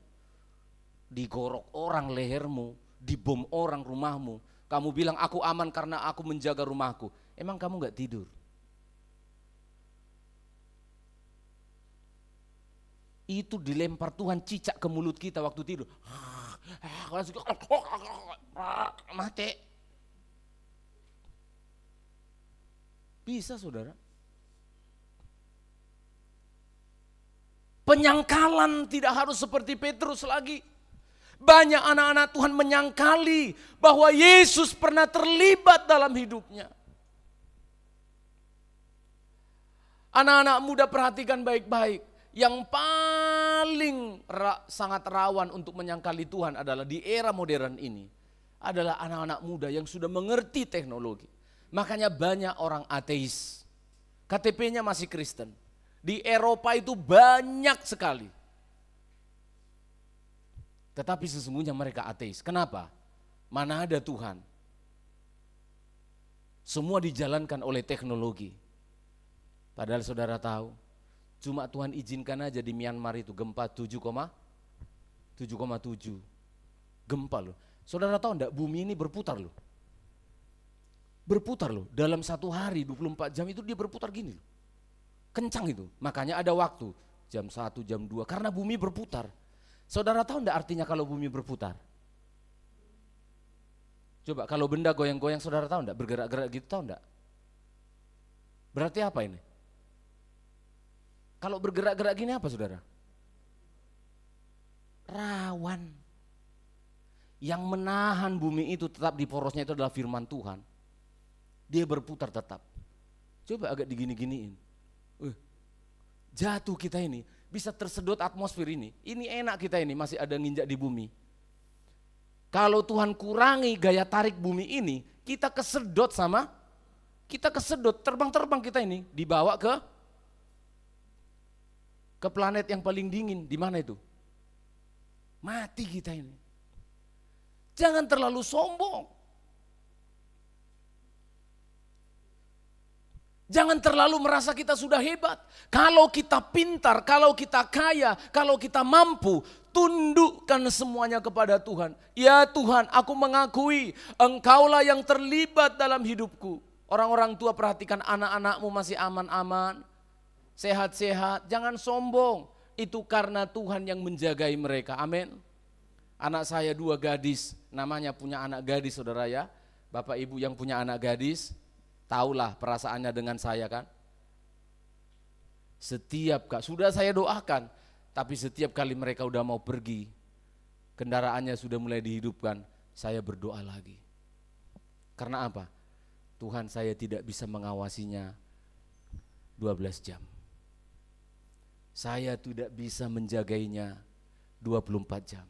Digorok orang lehermu, dibom orang rumahmu. Kamu bilang aku aman karena aku menjaga rumahku. Emang kamu gak tidur? Itu dilempar Tuhan cicak ke mulut kita waktu tidur. Mati. Bisa saudara. Penyangkalan tidak harus seperti Petrus lagi. Banyak anak-anak Tuhan menyangkali bahwa Yesus pernah terlibat dalam hidupnya. Anak-anak muda perhatikan baik-baik. Yang paling sangat rawan untuk menyangkali Tuhan adalah di era modern ini. Adalah anak-anak muda yang sudah mengerti teknologi. Makanya banyak orang ateis. KTP-nya masih Kristen. Di Eropa itu banyak sekali. Tetapi sesungguhnya mereka ateis. Kenapa? Mana ada Tuhan? Semua dijalankan oleh teknologi. Padahal saudara tahu, cuma Tuhan izinkan aja di Myanmar itu gempa 7,7. Gempa loh. Saudara tahu enggak, bumi ini berputar loh. Berputar loh. Dalam satu hari 24 jam itu dia berputar gini loh. Kencang itu, makanya ada waktu jam 1, jam 2 karena bumi berputar. Saudara tahu enggak artinya kalau bumi berputar? Coba kalau benda goyang-goyang saudara tahu enggak, bergerak-gerak gitu tahu enggak? Berarti apa ini? Kalau bergerak-gerak gini apa saudara? Rawan. Yang menahan bumi itu tetap di porosnya itu adalah firman Tuhan. Dia berputar tetap. Coba agak digini-giniin. Jatuh kita ini, bisa tersedot atmosfer ini. Ini enak kita ini, masih ada nginjak di bumi. Kalau Tuhan kurangi gaya tarik bumi ini, kita kesedot terbang-terbang kita ini, dibawa ke planet yang paling dingin. Di mana itu? Mati kita ini. Jangan terlalu sombong. Jangan terlalu merasa kita sudah hebat. Kalau kita pintar, kalau kita kaya, kalau kita mampu, tundukkan semuanya kepada Tuhan. Ya Tuhan, aku mengakui Engkaulah yang terlibat dalam hidupku. Orang-orang tua perhatikan anak-anakmu masih aman-aman, sehat-sehat, jangan sombong. Itu karena Tuhan yang menjagai mereka, amin. Anak saya 2 gadis, namanya punya anak gadis saudara ya. Bapak ibu yang punya anak gadis, tahulah perasaannya dengan saya kan. Sudah saya doakan, tapi setiap kali mereka udah mau pergi, kendaraannya sudah mulai dihidupkan, saya berdoa lagi. Karena apa? Tuhan saya tidak bisa mengawasinya 12 jam. Saya tidak bisa menjagainya 24 jam.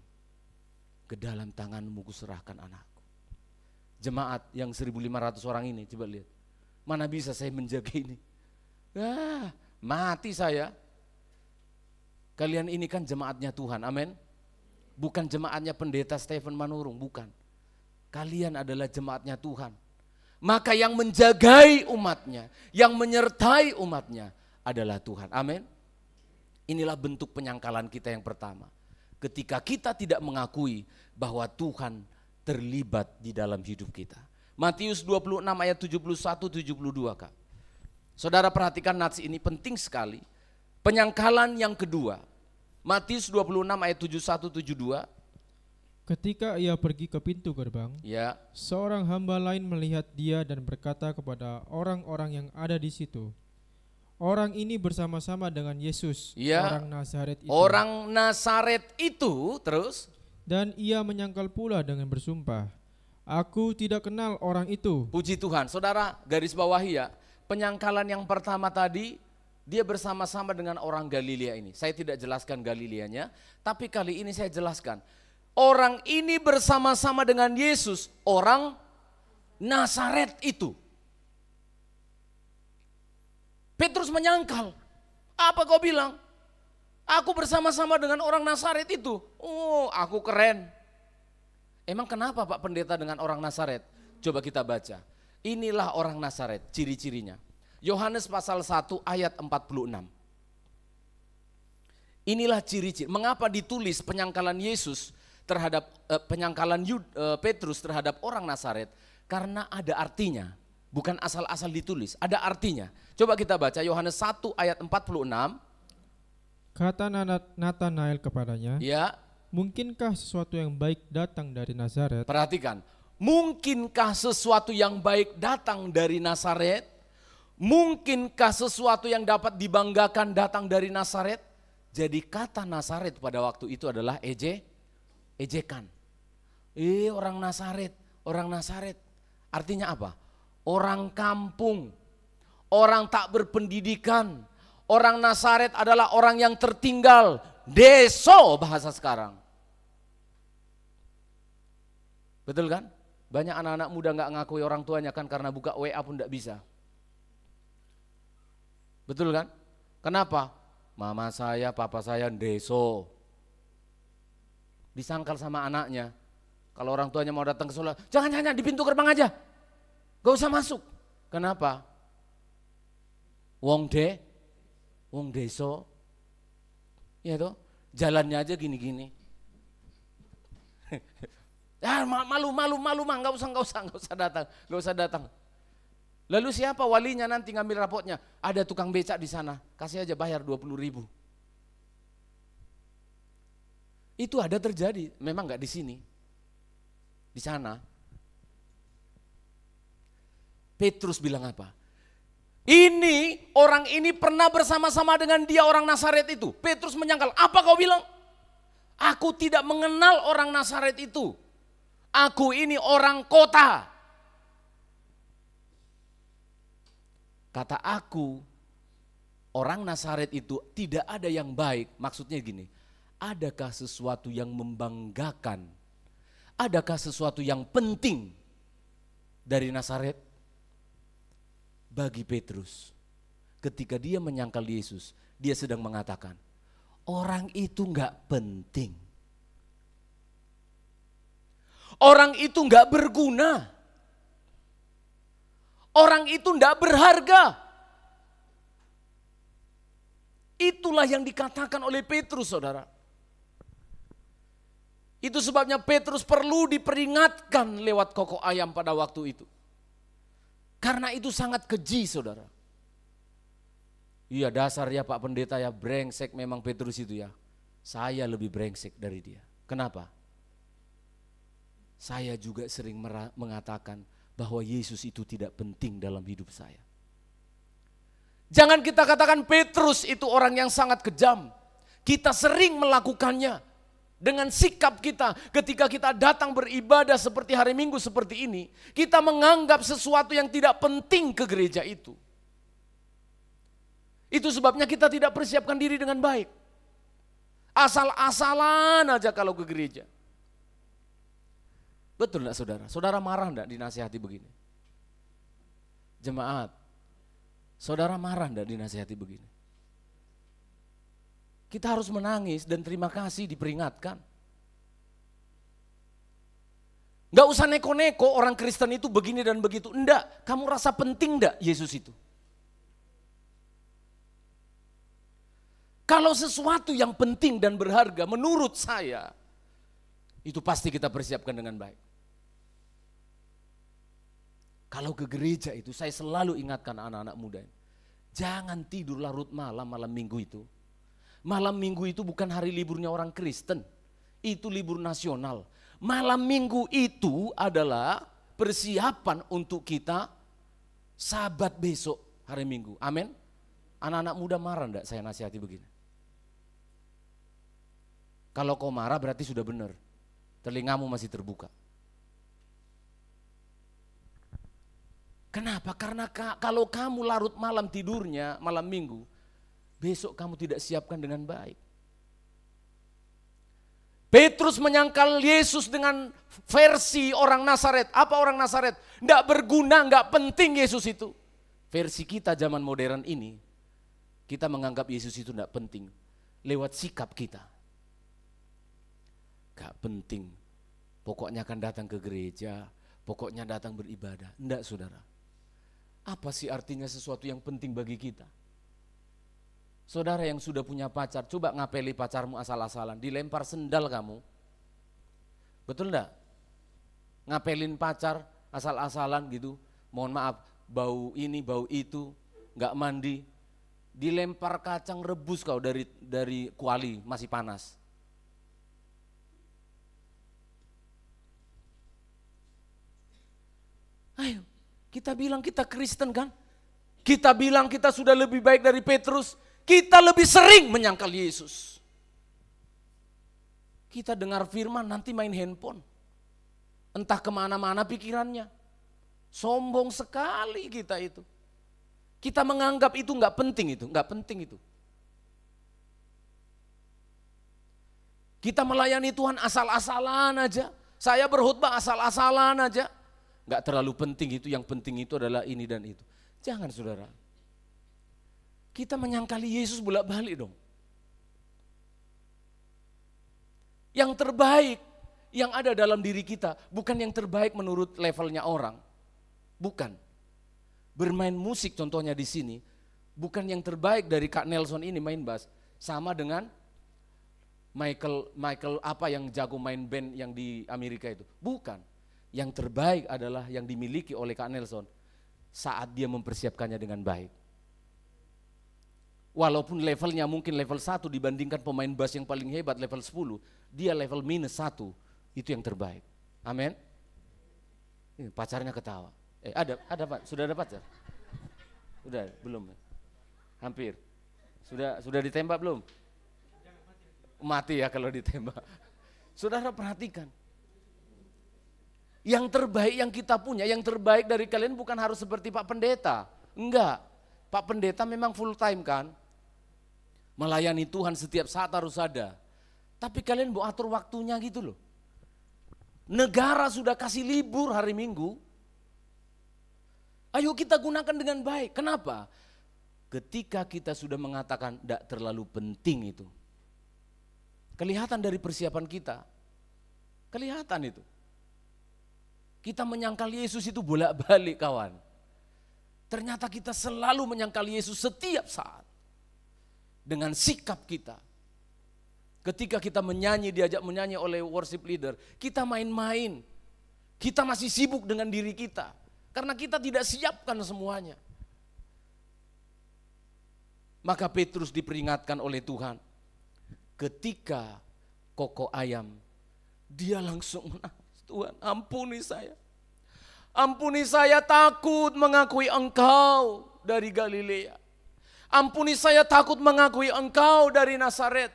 Ke dalam tangan-Mu kuserahkan anakku. Jemaat yang 1.500 orang ini, coba lihat. Mana bisa saya menjaga ini? Mati saya. Kalian ini kan jemaatnya Tuhan, amin. Bukan jemaatnya pendeta Stephen Manurung, bukan. Kalian adalah jemaatnya Tuhan. Maka yang menjagai umatnya, yang menyertai umatnya adalah Tuhan, amin. Inilah bentuk penyangkalan kita yang pertama. Ketika kita tidak mengakui bahwa Tuhan terlibat di dalam hidup kita. Matius 26 ayat 71-72 Kak. Saudara perhatikan nats ini penting sekali. Penyangkalan yang kedua. Matius 26 ayat 71-72. Ketika ia pergi ke pintu gerbang, Ya. seorang hamba lain melihat dia dan berkata kepada orang-orang yang ada di situ, orang ini bersama-sama dengan Yesus, Ya. orang Nazaret itu. Orang Nazaret itu terus. Dan ia menyangkal pula dengan bersumpah, aku tidak kenal orang itu. Puji Tuhan. Saudara garis bawahi ya. Penyangkalan yang pertama tadi, dia bersama-sama dengan orang Galilea ini. Saya tidak jelaskan Galileanya, tapi kali ini saya jelaskan. Orang ini bersama-sama dengan Yesus, orang Nazaret itu. Petrus menyangkal. Apa kau bilang? Aku bersama-sama dengan orang Nazaret itu. Oh, aku keren. Emang kenapa Pak Pendeta dengan orang Nazaret? Coba kita baca. Inilah orang Nazaret, ciri-cirinya. Yohanes pasal 1 ayat 46. Inilah ciri-ciri. Mengapa ditulis penyangkalan Yesus terhadap penyangkalan Petrus terhadap orang Nazaret? Karena ada artinya. Bukan asal-asal ditulis, ada artinya. Coba kita baca Yohanes 1 ayat 46. Kata Natanael kepadanya, Ya, mungkinkah sesuatu yang baik datang dari Nazaret? perhatikan. Mungkinkah sesuatu yang baik datang dari Nazaret? Mungkinkah sesuatu yang dapat dibanggakan datang dari Nazaret? Jadi kata Nazaret pada waktu itu adalah ejekan. Orang Nazaret, orang Nazaret. Artinya apa? Orang kampung, orang tak berpendidikan. Orang Nazaret adalah orang yang tertinggal, deso bahasa sekarang. Betul kan? Banyak anak-anak muda gak ngakui orang tuanya kan karena buka WA pun gak bisa. Betul kan? Kenapa? Mama saya, papa saya deso. Disangkal sama anaknya. Kalau orang tuanya mau datang ke sekolah, jangan di pintu gerbang aja. Gak usah masuk. Kenapa? Wong deso. Ya toh, jalannya aja gini-gini. Ya malu mah, gak usah datang. Lalu siapa walinya nanti ngambil rapotnya? Ada tukang becak di sana, kasih aja bayar 20.000. Itu ada terjadi, memang gak di sini, di sana. Petrus bilang apa? Ini orang ini pernah bersama-sama dengan dia orang Nazaret itu. Petrus menyangkal, apa kau bilang? Aku tidak mengenal orang Nazaret itu. Aku ini orang kota. Kata aku, orang Nazaret itu tidak ada yang baik. Maksudnya gini, adakah sesuatu yang membanggakan? Adakah sesuatu yang penting dari Nazaret? Bagi Petrus, ketika dia menyangkal Yesus, dia sedang mengatakan, orang itu enggak penting. Orang itu enggak berguna. Orang itu enggak berharga. Itulah yang dikatakan oleh Petrus, saudara. Itu sebabnya Petrus perlu diperingatkan lewat kokok ayam pada waktu itu. Karena itu sangat keji, saudara. Iya, dasar ya Pak Pendeta ya, brengsek memang Petrus itu ya. Saya lebih brengsek dari dia. Kenapa? Saya juga sering mengatakan bahwa Yesus itu tidak penting dalam hidup saya. Jangan kita katakan Petrus itu orang yang sangat kejam. Kita sering melakukannya. Dengan sikap kita ketika kita datang beribadah seperti hari Minggu seperti ini, kita menganggap sesuatu yang tidak penting ke gereja itu. Itu sebabnya kita tidak persiapkan diri dengan baik. Asal-asalan aja kalau ke gereja. Betul enggak saudara? Saudara marah enggak dinasihati begini? Jemaat, saudara marah enggak dinasihati begini? Kita harus menangis dan terima kasih diperingatkan. Enggak usah neko-neko orang Kristen itu begini dan begitu. Enggak, kamu rasa penting enggak Yesus itu? Kalau sesuatu yang penting dan berharga menurut saya, itu pasti kita persiapkan dengan baik. Kalau ke gereja itu saya selalu ingatkan anak-anak muda. Jangan tidur larut malam minggu itu. Malam minggu itu bukan hari liburnya orang Kristen, itu libur nasional. Malam minggu itu adalah persiapan untuk kita sabat besok hari Minggu. Amin. Anak-anak muda marah enggak saya nasihati begini? Kalau kau marah berarti sudah benar, telingamu masih terbuka. Kenapa? Karena kalau kamu larut malam tidurnya malam minggu, besok kamu tidak siapkan dengan baik. Petrus menyangkal Yesus dengan versi orang Nazaret. Apa orang Nazaret? Enggak berguna, enggak penting Yesus itu. Versi kita zaman modern ini, kita menganggap Yesus itu enggak penting. Lewat sikap kita. Enggak penting. Pokoknya akan datang ke gereja, pokoknya datang beribadah. Enggak saudara. Apa sih artinya sesuatu yang penting bagi kita? Saudara yang sudah punya pacar, coba ngapeli pacarmu asal-asalan, dilempar sendal kamu. Betul enggak? Ngapelin pacar asal-asalan gitu, mohon maaf, bau ini, bau itu, enggak mandi. Dilempar kacang rebus kau dari kuali, masih panas. Ayo, kita bilang kita Kristen kan? Kita bilang kita sudah lebih baik dari Petrus. Kita lebih sering menyangkal Yesus. Kita dengar firman nanti main handphone. Entah kemana-mana pikirannya. Sombong sekali kita itu. Kita menganggap itu enggak penting itu, enggak penting itu. Kita melayani Tuhan asal-asalan aja. Saya berkhotbah asal-asalan aja. Enggak terlalu penting itu, yang penting itu adalah ini dan itu. Jangan saudara. Kita menyangkali Yesus bolak-balik dong. Yang terbaik yang ada dalam diri kita bukan yang terbaik menurut levelnya orang. Bukan. Bermain musik contohnya di sini bukan yang terbaik dari Kak Nelson ini main bass, sama dengan Michael apa yang jago main band yang di Amerika itu. Bukan. Yang terbaik adalah yang dimiliki oleh Kak Nelson saat dia mempersiapkannya dengan baik. Walaupun levelnya mungkin level 1 dibandingkan pemain bass yang paling hebat level 10, dia level minus 1, itu yang terbaik. Amin. Pacarnya ketawa. Ada Pak, sudah ada pacar? Sudah, belum. Hampir. Sudah ditembak belum? Mati ya kalau ditembak. Saudara perhatikan. Yang terbaik yang kita punya, yang terbaik dari kalian bukan harus seperti Pak Pendeta. Enggak. Pak Pendeta memang full time kan? Melayani Tuhan setiap saat harus ada. Tapi kalian mau atur waktunya gitu loh. Negara sudah kasih libur hari Minggu. Ayo kita gunakan dengan baik. Kenapa? Ketika kita sudah mengatakan tidak terlalu penting itu. Kelihatan dari persiapan kita. Kelihatan itu. Kita menyangkal Yesus itu bolak-balik kawan. Ternyata kita selalu menyangkal Yesus setiap saat. Dengan sikap kita. Ketika kita menyanyi, diajak menyanyi oleh worship leader, kita main-main. Kita masih sibuk dengan diri kita. Karena kita tidak siapkan semuanya. Maka Petrus diperingatkan oleh Tuhan. Ketika kokok ayam, dia langsung menangis. Tuhan, ampuni saya. Ampuni saya takut mengakui Engkau dari Galilea. Ampuni saya takut mengakui Engkau dari Nazaret.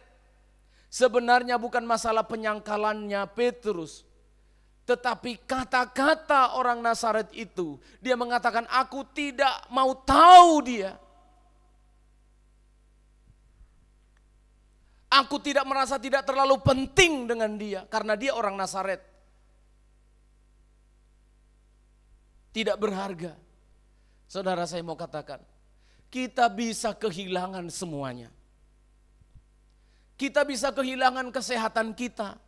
Sebenarnya bukan masalah penyangkalannya Petrus. Tetapi kata-kata orang Nazaret itu, dia mengatakan aku tidak mau tahu dia. Aku tidak merasa tidak terlalu penting dengan dia karena dia orang Nazaret. Tidak berharga. Saudara saya mau katakan, kita bisa kehilangan semuanya. Kita bisa kehilangan kesehatan kita.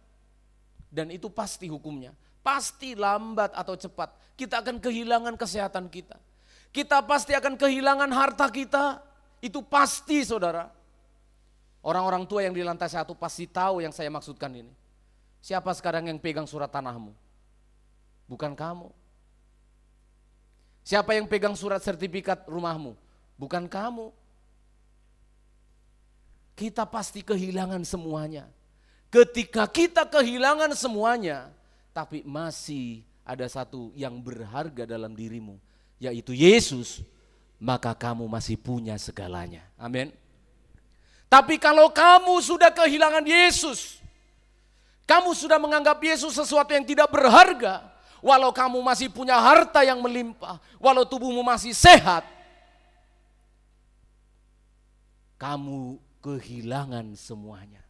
Dan itu pasti hukumnya. Pasti lambat atau cepat kita akan kehilangan kesehatan kita. Kita pasti akan kehilangan harta kita. Itu pasti saudara. Orang-orang tua yang di lantai 1 pasti tahu yang saya maksudkan ini. Siapa sekarang yang pegang surat tanahmu? Bukan kamu. Siapa yang pegang surat sertifikat rumahmu? Bukan kamu. Kita pasti kehilangan semuanya. Ketika kita kehilangan semuanya, tapi masih ada satu yang berharga dalam dirimu, yaitu Yesus, maka kamu masih punya segalanya. Amin. Tapi kalau kamu sudah kehilangan Yesus, kamu sudah menganggap Yesus sesuatu yang tidak berharga, walau kamu masih punya harta yang melimpah, walau tubuhmu masih sehat, kamu kehilangan semuanya.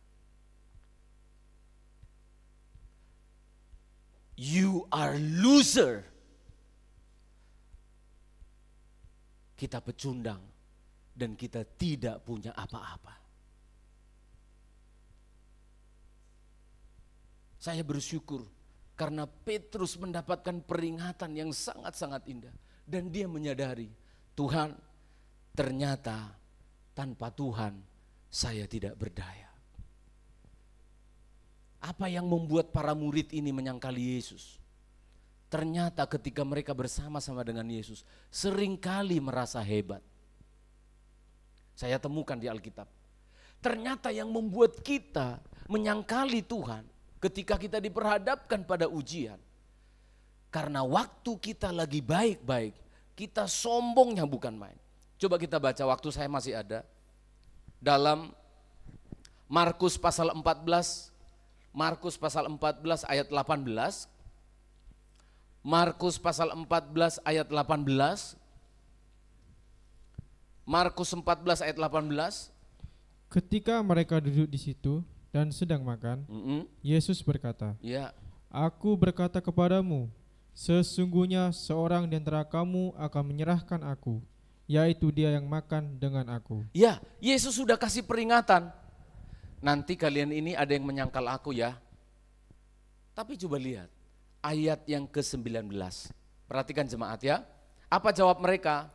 You are loser. Kita pecundang dan kita tidak punya apa-apa. Saya bersyukur karena Petrus mendapatkan peringatan yang sangat-sangat indah. Dan dia menyadari, Tuhan, ternyata tanpa Tuhan saya tidak berdaya. Apa yang membuat para murid ini menyangkali Yesus? Ternyata ketika mereka bersama-sama dengan Yesus, seringkali merasa hebat. Saya temukan di Alkitab. Ternyata yang membuat kita menyangkali Tuhan ketika kita diperhadapkan pada ujian. Karena waktu kita lagi baik-baik, kita sombongnya bukan main. Coba kita baca, waktu saya masih ada. Dalam Markus pasal 14, Markus pasal 14 ayat 18. Markus pasal 14 ayat 18. Markus 14 ayat 18. Ketika mereka duduk di situ dan sedang makan, Yesus berkata, Ya. Aku berkata kepadamu, sesungguhnya seorang di antara kamu akan menyerahkan aku, yaitu dia yang makan dengan aku. Ya, Yesus sudah kasih peringatan. Nanti kalian ini ada yang menyangkal aku ya. Tapi coba lihat ayat yang ke-19. Perhatikan jemaat ya. Apa jawab mereka?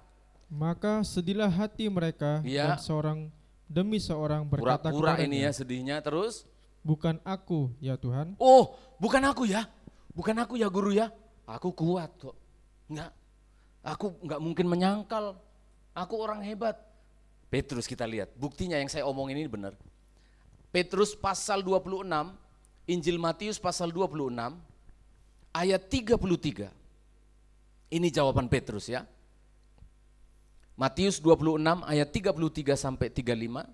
Maka sedihlah hati mereka Ya. dan seorang demi seorang berkata Pura-pura kepadanya, ini ya sedihnya terus. Bukan aku ya Tuhan. Oh, bukan aku ya. Bukan aku ya guru ya. Aku kuat kok. Enggak. Aku enggak mungkin menyangkal. Aku orang hebat. Petrus kita lihat. Buktinya yang saya omongin ini benar. Petrus pasal 26, Injil Matius pasal 26, ayat 33. Ini jawaban Petrus ya. Matius 26 ayat 33 sampai 35.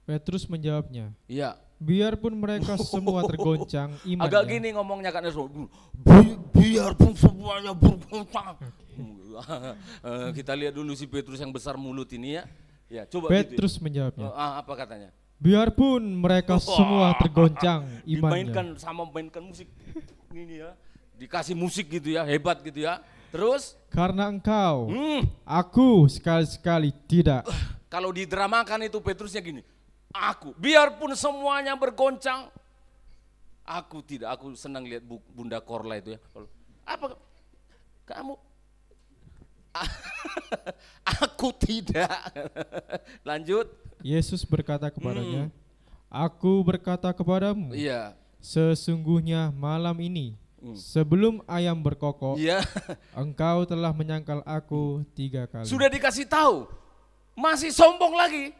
Petrus menjawabnya, Iya. biarpun mereka semua tergoncang imannya. Agak gini ngomongnya kan, biarpun semuanya bergoncang. Kita lihat dulu si Petrus yang besar mulut ini ya. Ya, coba Petrus gitu. menjawabnya, Apa katanya? biarpun mereka semua tergoncang imannya. Dimainkan sama mainkan musik ini ya. dikasih musik gitu ya, hebat gitu ya. Terus? Karena engkau, aku sekali-sekali tidak. Kalau didramakan itu Petrusnya gini, aku, biarpun semuanya bergoncang, aku tidak. Aku senang lihat Bunda Korla itu ya. Apa? Kamu? Aku tidak. Lanjut. Yesus berkata kepadanya, aku berkata kepadamu, Iya. sesungguhnya malam ini, sebelum ayam berkokok, Iya. engkau telah menyangkal aku 3 kali. Sudah dikasih tahu, masih sombong lagi.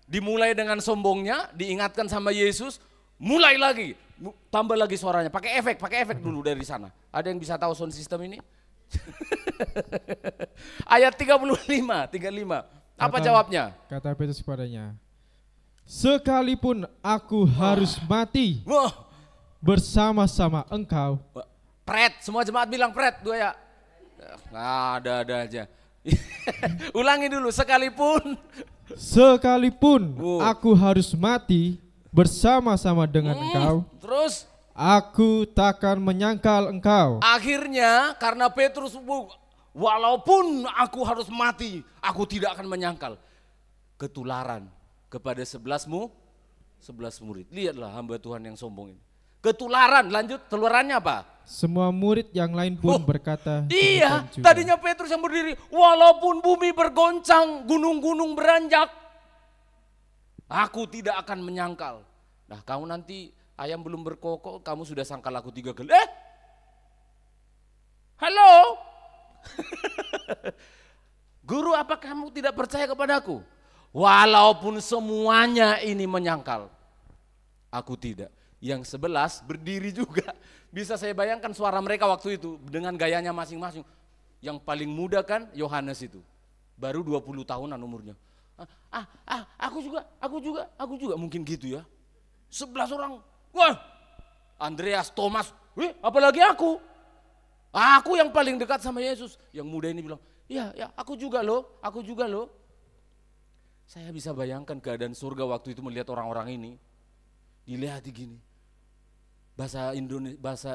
Dimulai dengan sombongnya, diingatkan sama Yesus, mulai lagi, tambah lagi suaranya, pakai efek dulu dari sana. Ada yang bisa tahu sound system ini? Ayat 35. Apa jawabnya? Kata Petrus kepadanya, sekalipun aku harus mati Wah, bersama-sama engkau. pret, semua jemaat bilang pret, 2 ya. Nah, ada aja. Ulangi dulu, sekalipun Aku harus mati bersama-sama dengan engkau, terus aku takkan menyangkal engkau. akhirnya karena Petrus, walaupun aku harus mati, aku tidak akan menyangkal. Ketularan kepada 11 murid. Lihatlah hamba Tuhan yang sombong ini. Ketularan, lanjut, telurannya apa? Semua murid yang lain pun berkata, Iya, demikian juga. tadinya Petrus yang berdiri, walaupun bumi bergoncang, gunung-gunung beranjak, aku tidak akan menyangkal. Nah, kamu nanti ayam belum berkokok, kamu sudah sangkal aku 3 kali. Halo? Guru, apa kamu tidak percaya kepadaku? Walaupun semuanya ini menyangkal, aku tidak. Yang 11 berdiri juga. Bisa saya bayangkan suara mereka waktu itu dengan gayanya masing-masing. Yang paling muda kan Yohanes itu. Baru 20 tahunan umurnya. Aku juga. Mungkin gitu ya. 11 orang. Wah, Andreas, Thomas, apalagi aku. Aku yang paling dekat sama Yesus. Yang muda ini bilang, ya aku juga loh. Saya bisa bayangkan keadaan surga waktu itu melihat orang-orang ini. Dilihat gini. Bahasa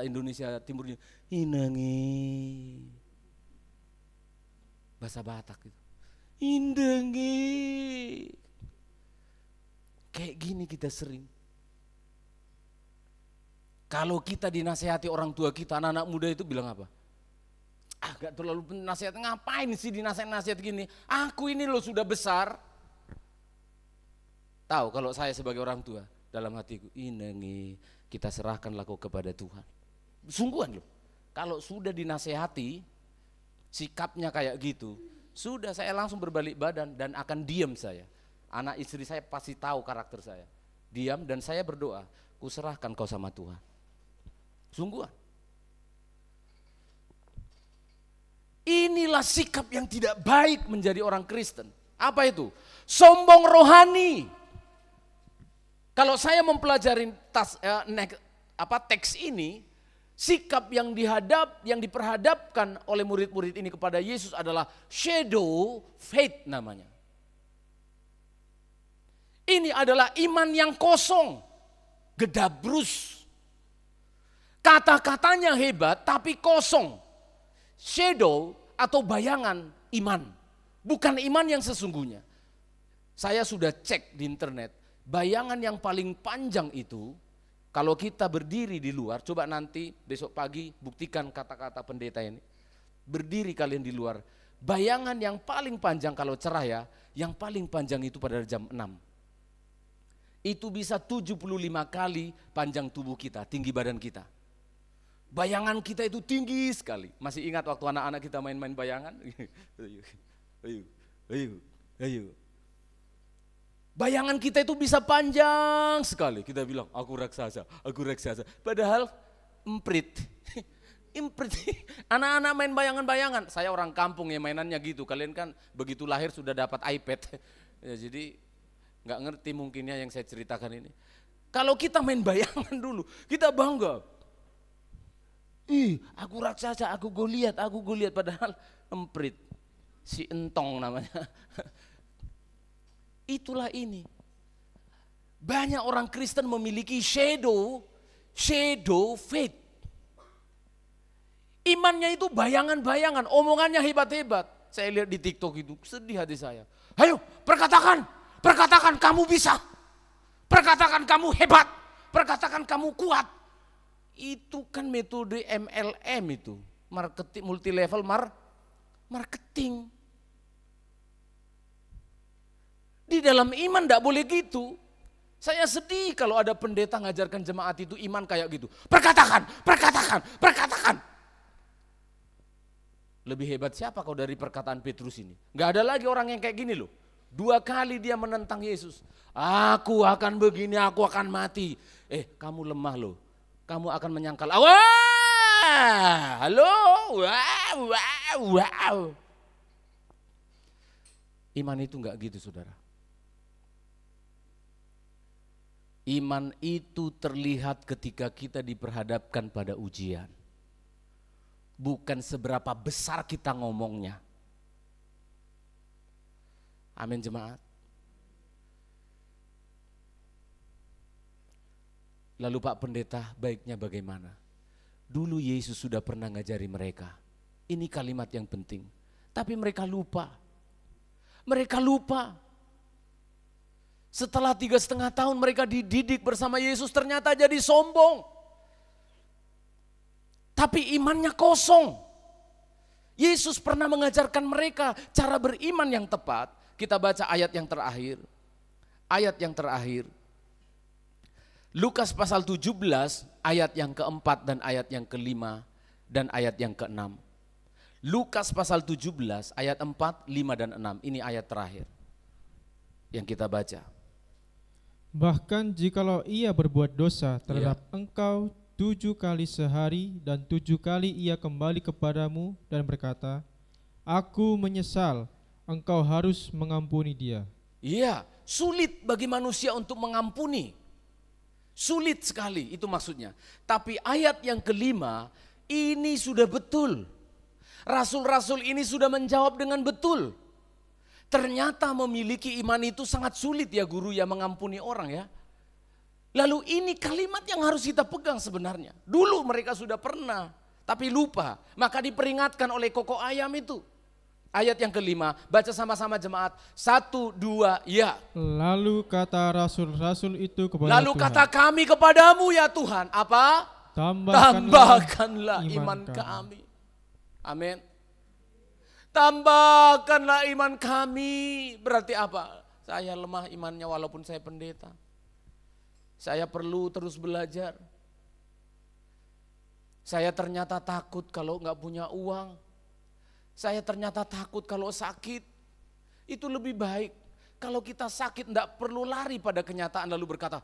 Indonesia Timurnya, inangi. Bahasa Batak itu. Indangi. Kayak gini kita sering. Kalau kita dinasehati orang tua kita, anak-anak muda itu bilang apa? Gak terlalu nasihat, ngapain sih dinasihat gini? Aku ini loh sudah besar. Tahu kalau saya sebagai orang tua, dalam hatiku, inangi, kita serahkanlah kau kepada Tuhan. Sungguhan loh, kalau sudah dinasehati, sikapnya kayak gitu, sudah saya langsung berbalik badan dan akan diam saya. Anak istri saya pasti tahu karakter saya. Diam dan saya berdoa, ku serahkan kau sama Tuhan. Sungguhan. Inilah sikap yang tidak baik menjadi orang Kristen. Apa itu? Sombong rohani. Kalau saya mempelajari teks ini, sikap yang diperhadapkan oleh murid-murid ini kepada Yesus adalah shadow faith namanya. Ini adalah iman yang kosong, gedabrus. Kata-katanya hebat tapi kosong. Shadow atau bayangan iman, bukan iman yang sesungguhnya. Saya sudah cek di internet. Bayangan yang paling panjang itu, kalau kita berdiri di luar, coba nanti besok pagi buktikan kata-kata pendeta ini. Berdiri kalian di luar, bayangan yang paling panjang kalau cerah ya, yang paling panjang itu pada jam 6. Itu bisa 75 kali panjang tubuh kita, tinggi badan kita. Bayangan kita itu tinggi sekali. Masih ingat waktu anak-anak kita main-main bayangan? Ayo. Bayangan kita itu bisa panjang sekali. Kita bilang, aku raksasa. Padahal emprit. Anak-anak main bayangan-bayangan. Saya orang kampung ya mainannya gitu. Kalian kan begitu lahir sudah dapat iPad. Ya, jadi nggak ngerti mungkinnya yang saya ceritakan ini. Kalau kita main bayangan dulu, kita bangga. Aku raksasa, aku Goliat. Padahal emprit. Si entong namanya. Itulah ini. Banyak orang Kristen memiliki shadow faith. Imannya itu bayangan-bayangan, omongannya hebat-hebat. Saya lihat di TikTok itu, sedih hati saya. Ayo perkatakan kamu bisa. Perkatakan kamu hebat. Perkatakan kamu kuat. Itu kan metode MLM itu. Marketing, multi level marketing. Di dalam iman enggak boleh gitu. Saya sedih kalau ada pendeta ngajarkan jemaat itu iman kayak gitu. Perkatakan. Lebih hebat siapa kau dari perkataan Petrus ini? Enggak ada lagi orang yang kayak gini loh. 2 kali dia menentang Yesus. Aku akan begini, aku akan mati. Kamu lemah loh. Kamu akan menyangkal. Wah, halo, wow. Iman itu enggak gitu, saudara. Iman itu terlihat ketika kita diperhadapkan pada ujian. Bukan seberapa besar kita ngomongnya. Amin jemaat. Lalu Pak Pendeta, baiknya bagaimana? Dulu Yesus sudah pernah ngajari mereka. Ini kalimat yang penting. Tapi mereka lupa. Setelah 3,5 tahun mereka dididik bersama Yesus, ternyata jadi sombong. Tapi imannya kosong. Yesus pernah mengajarkan mereka cara beriman yang tepat. Kita baca ayat yang terakhir. Lukas pasal 17 ayat yang keempat dan ayat yang kelima dan ayat yang keenam. Lukas pasal 17 ayat 4, 5 dan 6. Ini ayat terakhir yang kita baca. Bahkan jikalau ia berbuat dosa terhadap engkau 7 kali sehari dan 7 kali ia kembali kepadamu dan berkata, Aku menyesal, engkau harus mengampuni dia. Iya, sulit bagi manusia untuk mengampuni. Sulit sekali, itu maksudnya. Tapi ayat yang kelima, ini sudah betul. Rasul-rasul ini sudah menjawab dengan betul. Ternyata memiliki iman itu sangat sulit ya guru ya, mengampuni orang ya. Lalu ini kalimat yang harus kita pegang sebenarnya. Dulu mereka sudah pernah, tapi lupa. Maka diperingatkan oleh koko ayam itu. Ayat yang kelima, baca sama-sama jemaat. 1, 2, ya. Lalu kata rasul-rasul itu kepada Lalu Tuhan, kata kami kepadamu ya Tuhan, apa? Tambahkanlah iman kami. Amin. Tambahkanlah iman kami. Berarti apa? Saya lemah imannya walaupun saya pendeta. Saya perlu terus belajar. Saya ternyata takut kalau enggak punya uang. Saya ternyata takut kalau sakit. Itu lebih baik. Kalau kita sakit enggak perlu lari pada kenyataan lalu berkata,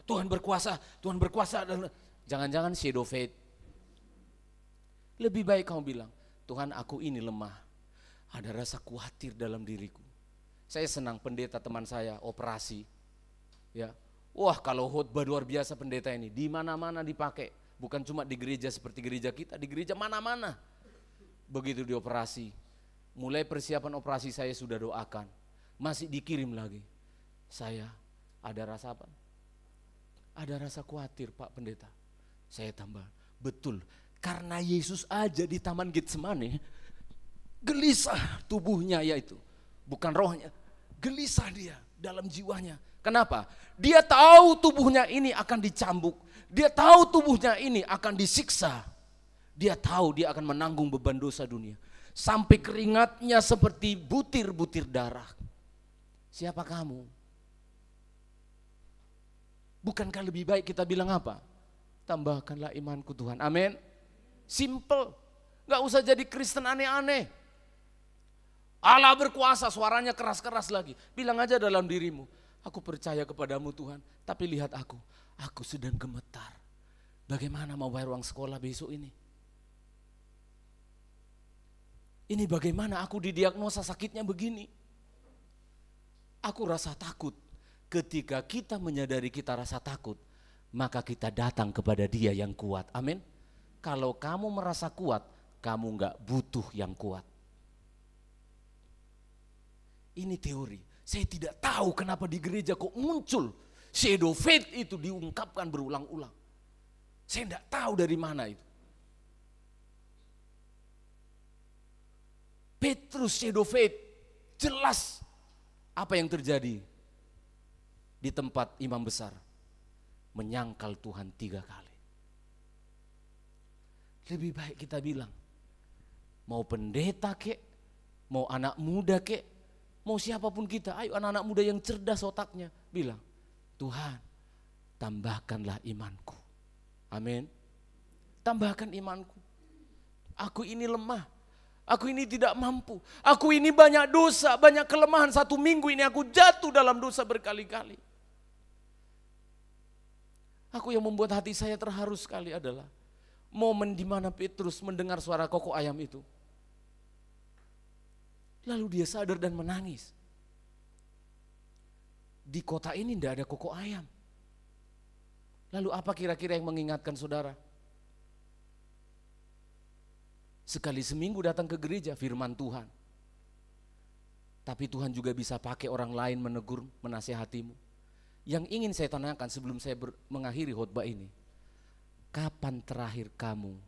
Tuhan berkuasa. Jangan-jangan shadow faith. Lebih baik kamu bilang, Tuhan aku ini lemah. Ada rasa khawatir dalam diriku. Saya senang pendeta teman saya operasi. Ya. Wah kalau khotbah luar biasa pendeta ini, di mana-mana dipakai. Bukan cuma di gereja seperti gereja kita, di gereja mana-mana. Begitu dioperasi, mulai persiapan operasi saya sudah doakan. Masih dikirim lagi. Saya ada rasa apa? Ada rasa khawatir Pak Pendeta. Saya tambah, betul. Karena Yesus aja di Taman Getsemani, gelisah tubuhnya yaitu. Bukan rohnya, gelisah dia dalam jiwanya. Kenapa? Dia tahu tubuhnya ini akan dicambuk. Dia tahu tubuhnya ini akan disiksa. Dia tahu dia akan menanggung beban dosa dunia. Sampai keringatnya seperti butir-butir darah. Siapa kamu? Bukankah lebih baik kita bilang apa? Tambahkanlah imanku Tuhan. Amin. Simple. Gak usah jadi Kristen aneh-aneh. Allah berkuasa, suaranya keras-keras lagi. Bilang aja dalam dirimu. Aku percaya kepadamu Tuhan, tapi lihat aku sedang gemetar. Bagaimana mau bayar uang sekolah besok ini? Ini bagaimana aku didiagnosa sakitnya begini? Aku rasa takut. Ketika kita menyadari kita rasa takut, maka kita datang kepada Dia yang kuat. Amin. Kalau kamu merasa kuat, kamu enggak butuh yang kuat. Ini teori. Saya tidak tahu kenapa di gereja kok muncul shadow faith itu diungkapkan berulang-ulang. Saya tidak tahu dari mana itu. Petrus shadow faith, jelas apa yang terjadi di tempat imam besar. Menyangkal Tuhan 3 kali. Lebih baik kita bilang, mau pendeta kek, mau anak muda kek, mau siapapun kita, ayo anak-anak muda yang cerdas otaknya, bilang, Tuhan, tambahkanlah imanku. Amin. Tambahkan imanku. Aku ini lemah. Aku ini tidak mampu. Aku ini banyak dosa, banyak kelemahan. 1 minggu ini aku jatuh dalam dosa berkali-kali. Aku yang membuat hati saya terharu sekali adalah momen di mana Petrus mendengar suara kokok ayam itu. Lalu dia sadar dan menangis. Di kota ini tidak ada kokok ayam. Lalu apa kira-kira yang mengingatkan saudara? Sekali seminggu datang ke gereja, firman Tuhan. Tapi Tuhan juga bisa pakai orang lain menegur, menasihatimu. Yang ingin saya tanyakan sebelum saya mengakhiri khotbah ini, kapan terakhir kamu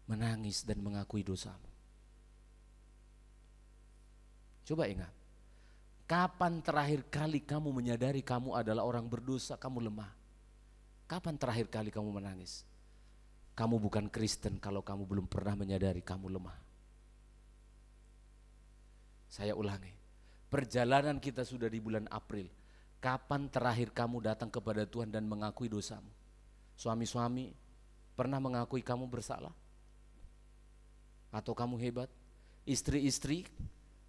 menangis dan mengakui dosamu? Coba ingat, kapan terakhir kali kamu menyadari kamu adalah orang berdosa, kamu lemah? Kapan terakhir kali kamu menangis? Kamu bukan Kristen kalau kamu belum pernah menyadari kamu lemah. Saya ulangi, perjalanan kita sudah di bulan April. Kapan terakhir kamu datang kepada Tuhan dan mengakui dosamu? Suami-suami, pernah mengakui kamu bersalah? Atau kamu hebat? Istri-istri,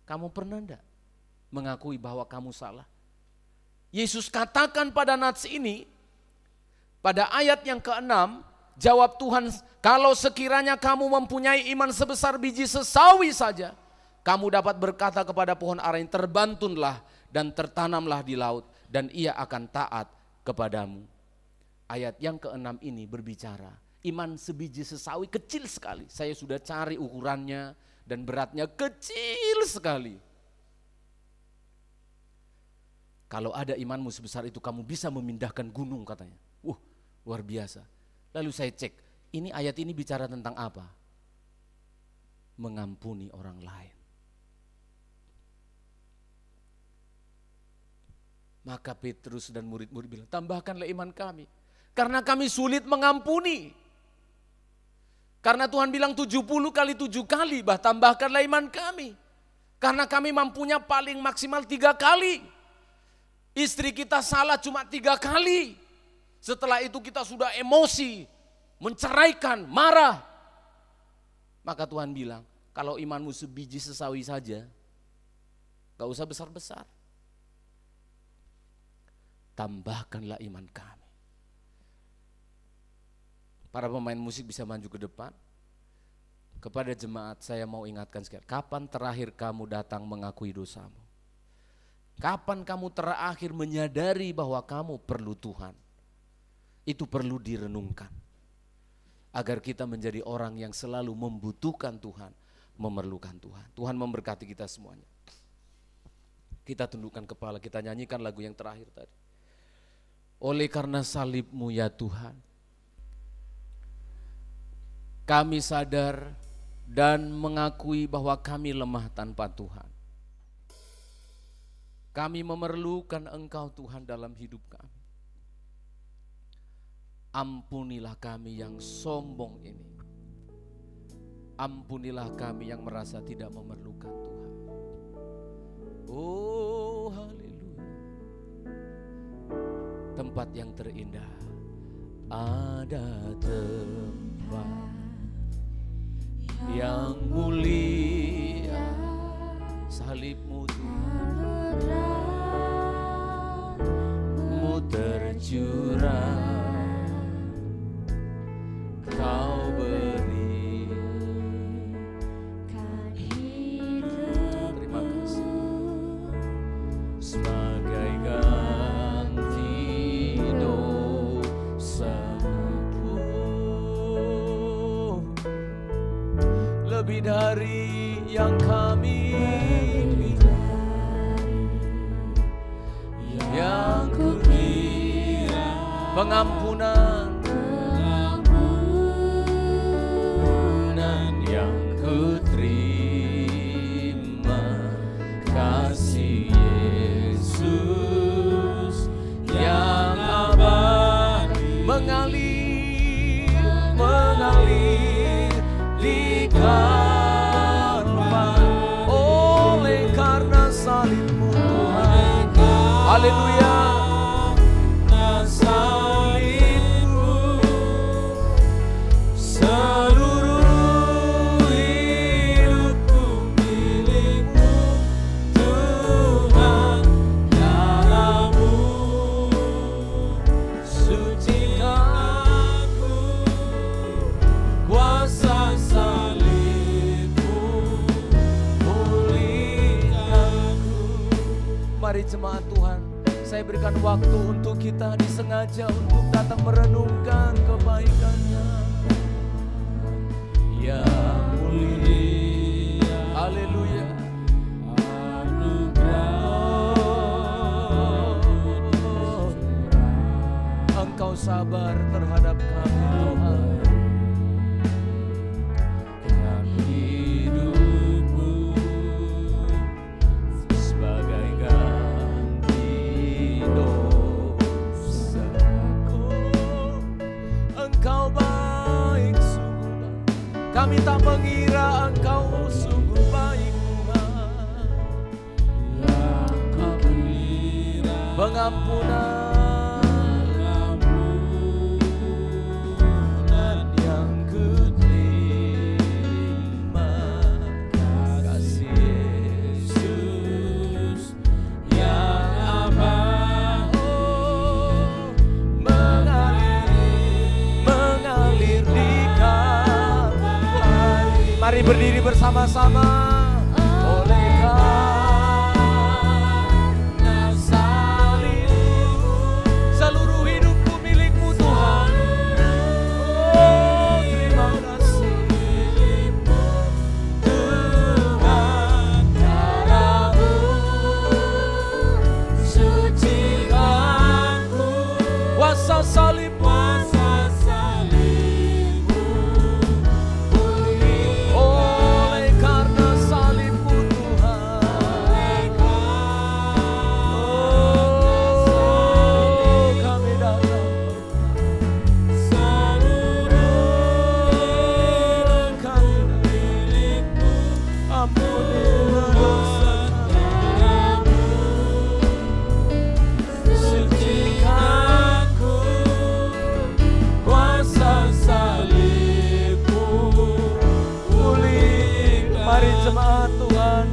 kamu pernah enggak mengakui bahwa kamu salah? Yesus katakan pada nats ini, pada ayat yang ke-6, jawab Tuhan, kalau sekiranya kamu mempunyai iman sebesar biji sesawi saja, kamu dapat berkata kepada pohon aren, terbantunlah dan tertanamlah di laut, dan ia akan taat kepadamu. Ayat yang ke-6 ini berbicara, iman sebiji sesawi kecil sekali. Saya sudah cari ukurannya dan beratnya kecil sekali. Kalau ada imanmu sebesar itu, kamu bisa memindahkan gunung katanya. Luar biasa. Lalu saya cek, ini ayat ini bicara tentang apa? Mengampuni orang lain. Maka Petrus dan murid-murid bilang, tambahkanlah iman kami. Karena kami sulit mengampuni. Karena Tuhan bilang 70 kali 7 kali, tambahkanlah iman kami. Karena kami mampunya paling maksimal 3 kali. Istri kita salah cuma 3 kali. Setelah itu kita sudah emosi, menceraikan, marah. Maka Tuhan bilang, kalau imanmu sebiji sesawi saja, gak usah besar-besar. Tambahkanlah iman kami. Para pemain musik bisa maju ke depan. Kepada jemaat saya mau ingatkan sekali, kapan terakhir kamu datang mengakui dosamu? Kapan kamu terakhir menyadari bahwa kamu perlu Tuhan? Itu perlu direnungkan. Agar kita menjadi orang yang selalu membutuhkan Tuhan, memerlukan Tuhan. Tuhan memberkati kita semuanya. Kita tundukkan kepala, kita nyanyikan lagu yang terakhir tadi. Oleh karena salib-Mu ya Tuhan, kami sadar dan mengakui bahwa kami lemah tanpa Tuhan. Kami memerlukan Engkau Tuhan dalam hidup kami. Ampunilah kami yang sombong ini. Ampunilah kami yang merasa tidak memerlukan Tuhan. Oh haleluya. Tempat yang terindah. Ada tempat yang mulia, salib-Mu Tuhan, Mu tercurah. Kau berikan hidup, terima kasih, sebagai ganti dosaku. Lebih dari yang kami yang kukira, pengampunan yang ku terima. jemaat Tuhan, saya berikan waktu untuk kita disengaja untuk datang merenungkan kebaikan-Nya yang mulia. Haleluya. Engkau sabar terhadap kami Tuhan. Dengan hidupmu sebagai ganti dosaku. Engkau baik sungguh baik. Kami tak mengira Engkau sungguh baik Tuhan. Pengampunan mari berdiri bersama-sama. Oleh karena salibmu, seluruh hidupku milikmu Tuhan. Oh, terima kasih Tuhan, darahmu sucikanku. Kuasa salibmu,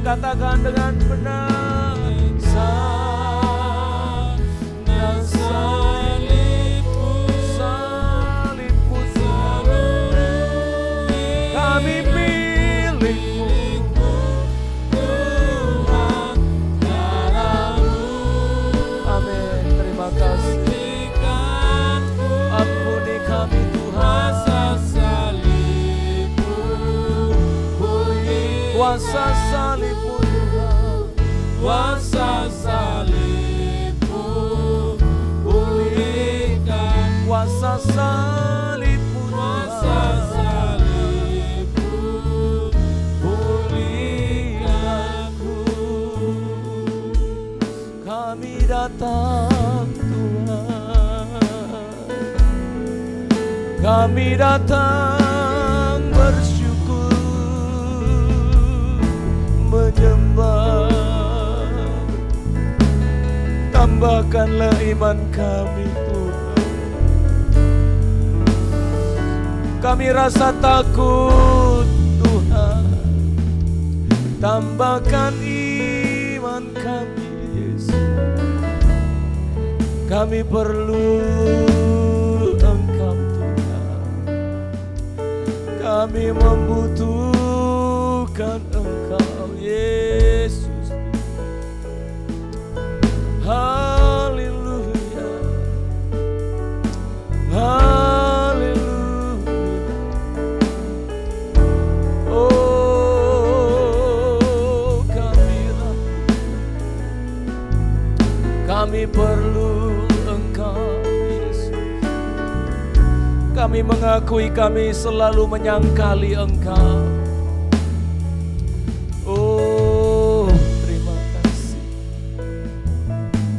katakan dengan benar. Salibmu kami milikmu Tuhan, darahmu. Amin. Terima kasih. Ampuni kami Tuhan. Kuasa salibmu Tuhan, kuasa salibmu pulihkan, kuasa salibmu, kuasa salibmu pulihkanku. Kami datang Tuhan, kami datang bersyukur, menyembah. Tambahkanlah iman kami Tuhan. Kami rasa takut Tuhan, tambahkan iman kami Yesus. Kami perlu Engkau Tuhan, kami membutuhkan Engkau Yesus. Haleluya, haleluya. Oh, kami perlu Engkau Yesus. Kami mengakui kami selalu menyangkali Engkau.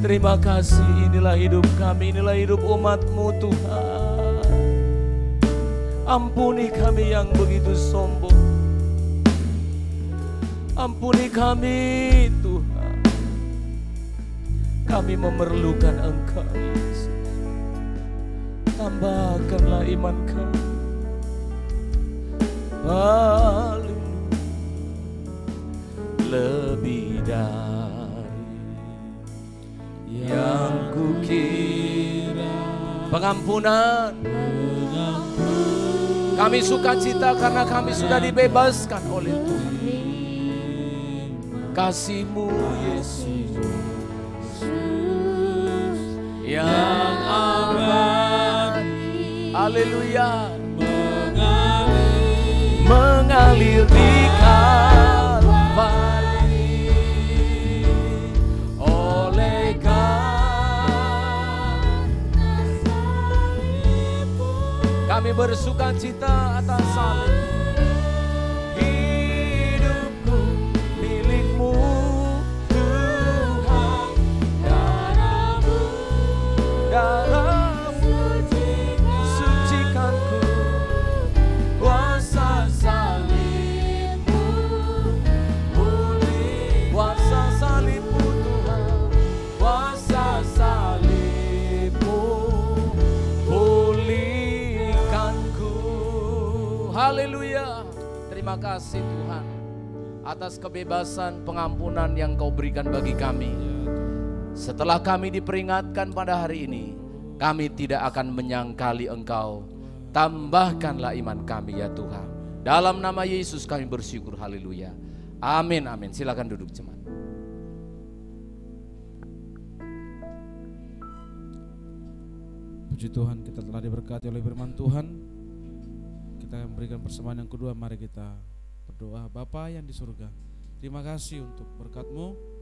Terima kasih, inilah hidup kami, inilah hidup umat-Mu Tuhan. Ampuni kami yang begitu sombong. Ampuni kami Tuhan. Kami memerlukan Engkau Yesus. Tambahkanlah iman kami. Haleluya. Lebih dari yang kukira, pengampunan. Kami sukacita karena kami sudah dibebaskan oleh Tuhan. Kasih-Mu Yesus yang abadi. Haleluya. Mengalir di Kalvari. Oleh karena salibmu, kami bersukacita atas salib. Hidupku milikmu Tuhan, darahmu sucikanku. Kuasa salibmu pulih, kuasa salibmu Tuhan, kuasa salibmu pulihkanku. Haleluya. Terima kasih Tuhan atas kebebasan pengampunan yang Kau berikan bagi kami. Setelah kami diperingatkan pada hari ini, kami tidak akan menyangkali Engkau. Tambahkanlah iman kami ya Tuhan. Dalam nama Yesus kami bersyukur, haleluya. Amin, amin. Silakan duduk jemaat. Puji Tuhan, kita telah diberkati oleh firman Tuhan. Kita memberikan persembahan yang kedua. Mari kita berdoa. Bapa yang di surga, terima kasih untuk berkat-Mu.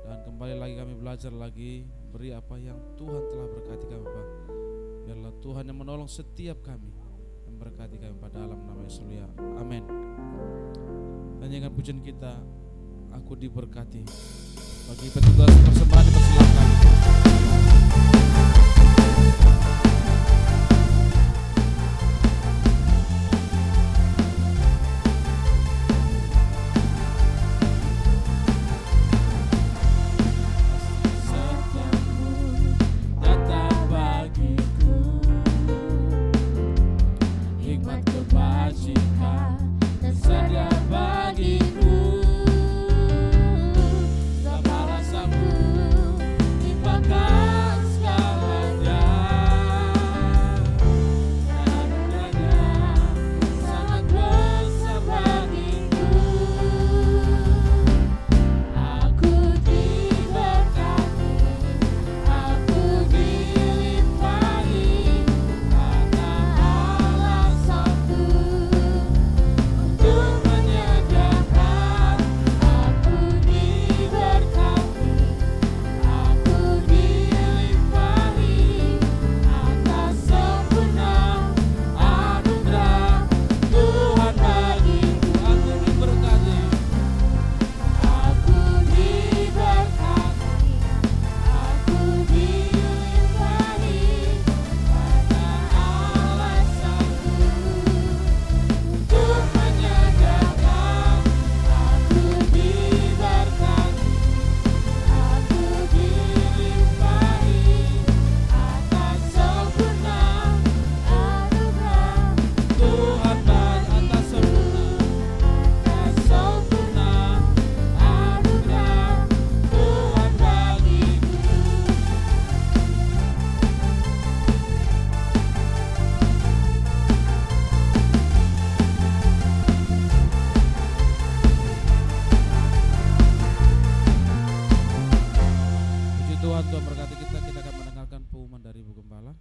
Dan kembali lagi kami belajar lagi, beri apa yang Tuhan telah berkati kami, Bapak. Biarlah Tuhan yang menolong setiap kami, memberkati kami pada dalam nama Yesus. Amin. Nyanyikan pujian kita, aku diberkati. Bagi petugas persembahan dipersilakan. Tuhan berkati kita akan mendengarkan pengumuman dari Ibu Gembala.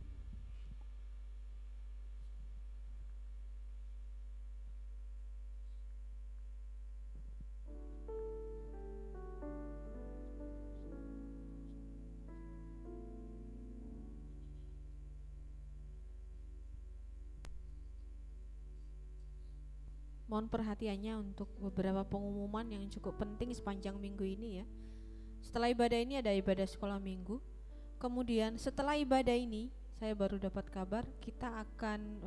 Mohon perhatiannya untuk beberapa pengumuman yang cukup penting sepanjang minggu ini ya. Setelah ibadah ini ada ibadah sekolah minggu. Kemudian setelah ibadah ini saya baru dapat kabar kita akan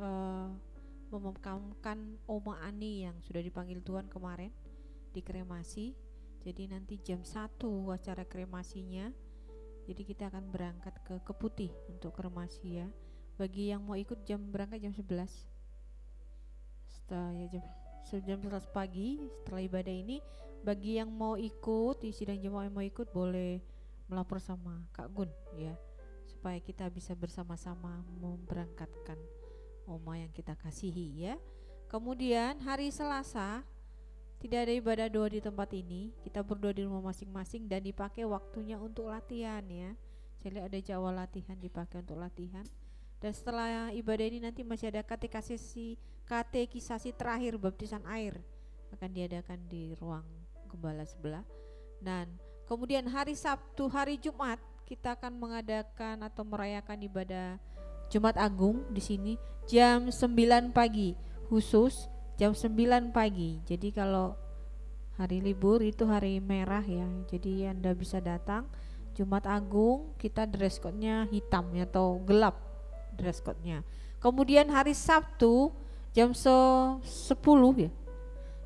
memakamkan Oma Ani yang sudah dipanggil Tuhan kemarin di kremasi. Jadi nanti jam 1 acara kremasinya. Jadi kita akan berangkat ke Keputih untuk kremasi ya. Bagi yang mau ikut berangkat jam 11. Setelah ya jam 11 pagi setelah ibadah ini. Bagi yang mau ikut di sidang jemaat yang mau ikut boleh melapor sama Kak Gun ya, supaya kita bisa bersama-sama memberangkatkan Oma yang kita kasihi ya. Kemudian hari Selasa tidak ada ibadah doa di tempat ini, kita berdoa di rumah masing-masing dan dipakai waktunya untuk latihan ya. Saya lihat ada Jawa latihan dipakai untuk latihan. Dan setelah ibadah ini nanti masih ada katekisasi terakhir baptisan air akan diadakan di ruang gembala sebelah. Dan kemudian hari Sabtu, hari Jumat kita akan mengadakan atau merayakan ibadah Jumat Agung di sini jam 9 pagi, khusus jam 9 pagi. Jadi kalau hari libur itu hari merah ya. Jadi Anda bisa datang Jumat Agung, kita dress code-nya hitam atau gelap dress code-nya. Kemudian hari Sabtu jam 10 ya.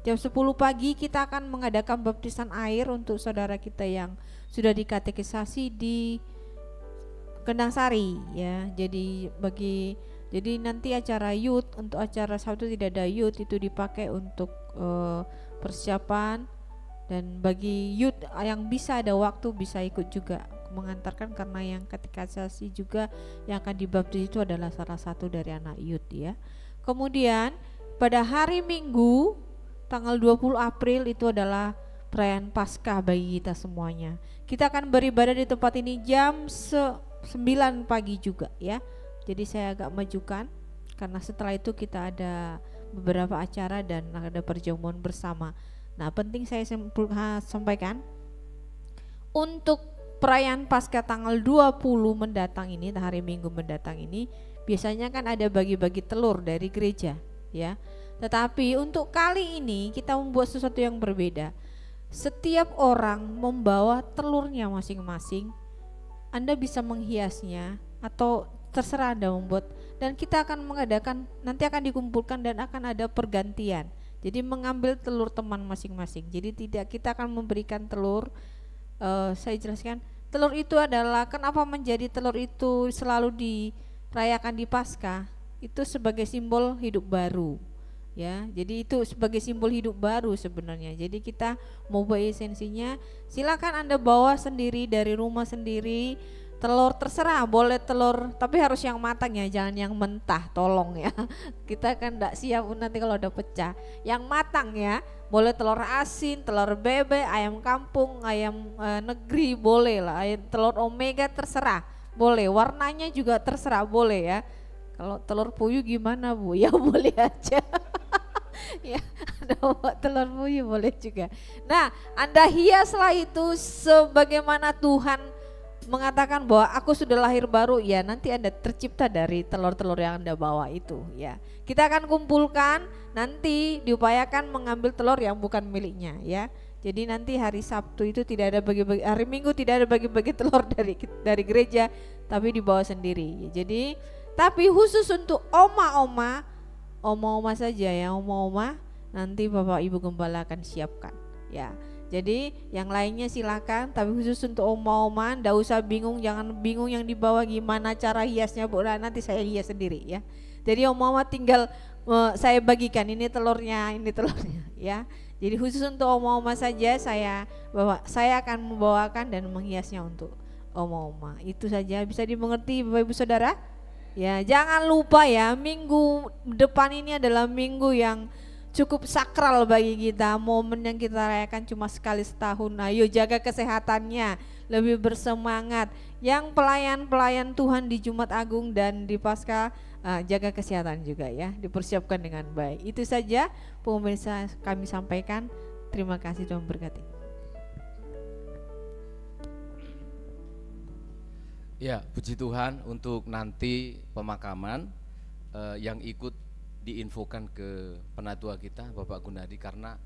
Jam 10 pagi kita akan mengadakan baptisan air untuk saudara kita yang sudah dikatekisasi di Kendang Sari ya. Jadi nanti acara youth, untuk acara Sabtu tidak ada youth, itu dipakai untuk persiapan. Dan bagi youth yang bisa ada waktu bisa ikut juga mengantarkan, karena yang katekisasi juga yang akan dibaptis itu adalah salah satu dari anak youth ya. Kemudian pada hari Minggu tanggal 20 April itu adalah perayaan Paskah bagi kita semuanya. Kita akan beribadah di tempat ini jam 9 pagi juga ya. Jadi saya agak majukan karena setelah itu kita ada beberapa acara dan ada perjamuan bersama. Nah, penting saya sampaikan untuk perayaan Paskah tanggal 20 mendatang ini, hari Minggu mendatang ini, biasanya kan ada bagi-bagi telur dari gereja ya. Tetapi untuk kali ini kita membuat sesuatu yang berbeda. Setiap orang membawa telurnya masing-masing. Anda bisa menghiasnya atau terserah Anda membuat, dan kita akan mengadakan, nanti akan dikumpulkan dan akan ada pergantian. Jadi mengambil telur teman masing-masing. Jadi tidak, kita akan memberikan telur. Saya jelaskan, telur itu adalah kenapa menjadi telur itu selalu dirayakan di Paskah. Itu sebagai simbol hidup baru. Ya, jadi itu sebagai simbol hidup baru sebenarnya. Jadi kita mau buat esensinya, silakan Anda bawa sendiri dari rumah sendiri. Telur terserah, boleh telur tapi harus yang matang ya, jangan yang mentah, tolong ya. Kita kan enggak siap nanti kalau udah pecah. Yang matang ya, boleh telur asin, telur bebek, ayam kampung, ayam negeri boleh lah, telur omega terserah, boleh. Warnanya juga terserah, boleh ya. Kalau telur puyuh gimana Bu? Ya boleh aja. Ya, ada telur puyuh boleh juga. Nah, Anda hiaslah itu sebagaimana Tuhan mengatakan bahwa aku sudah lahir baru ya, nanti Anda tercipta dari telur-telur yang Anda bawa itu ya. Kita akan kumpulkan, nanti diupayakan mengambil telur yang bukan miliknya ya. Jadi nanti hari Sabtu itu tidak ada bagi-bagi, hari Minggu tidak ada bagi-bagi telur dari gereja, tapi dibawa sendiri. Jadi tapi khusus untuk oma-oma saja ya, oma-oma nanti Bapak Ibu Gembala akan siapkan ya. Jadi yang lainnya silakan, tapi khusus untuk oma-oma ndak usah bingung, jangan bingung yang dibawa gimana cara hiasnya Bu, nanti saya hias sendiri ya. Jadi oma-oma tinggal saya bagikan ini telurnya ya. Jadi khusus untuk oma-oma saja saya akan membawakan dan menghiasnya untuk oma-oma. Itu saja, bisa dimengerti Bapak Ibu Saudara? Ya, jangan lupa ya, minggu depan ini adalah minggu yang cukup sakral bagi kita, momen yang kita rayakan cuma sekali setahun. Ayo jaga kesehatannya, lebih bersemangat. Yang pelayan-pelayan Tuhan di Jumat Agung dan di Paskah, jaga kesehatan juga ya, dipersiapkan dengan baik. Itu saja pemirsa kami sampaikan. Terima kasih, Tuhan berkati. Ya, puji Tuhan untuk nanti pemakaman yang ikut diinfokan ke penatua kita Bapak Gunadi, karena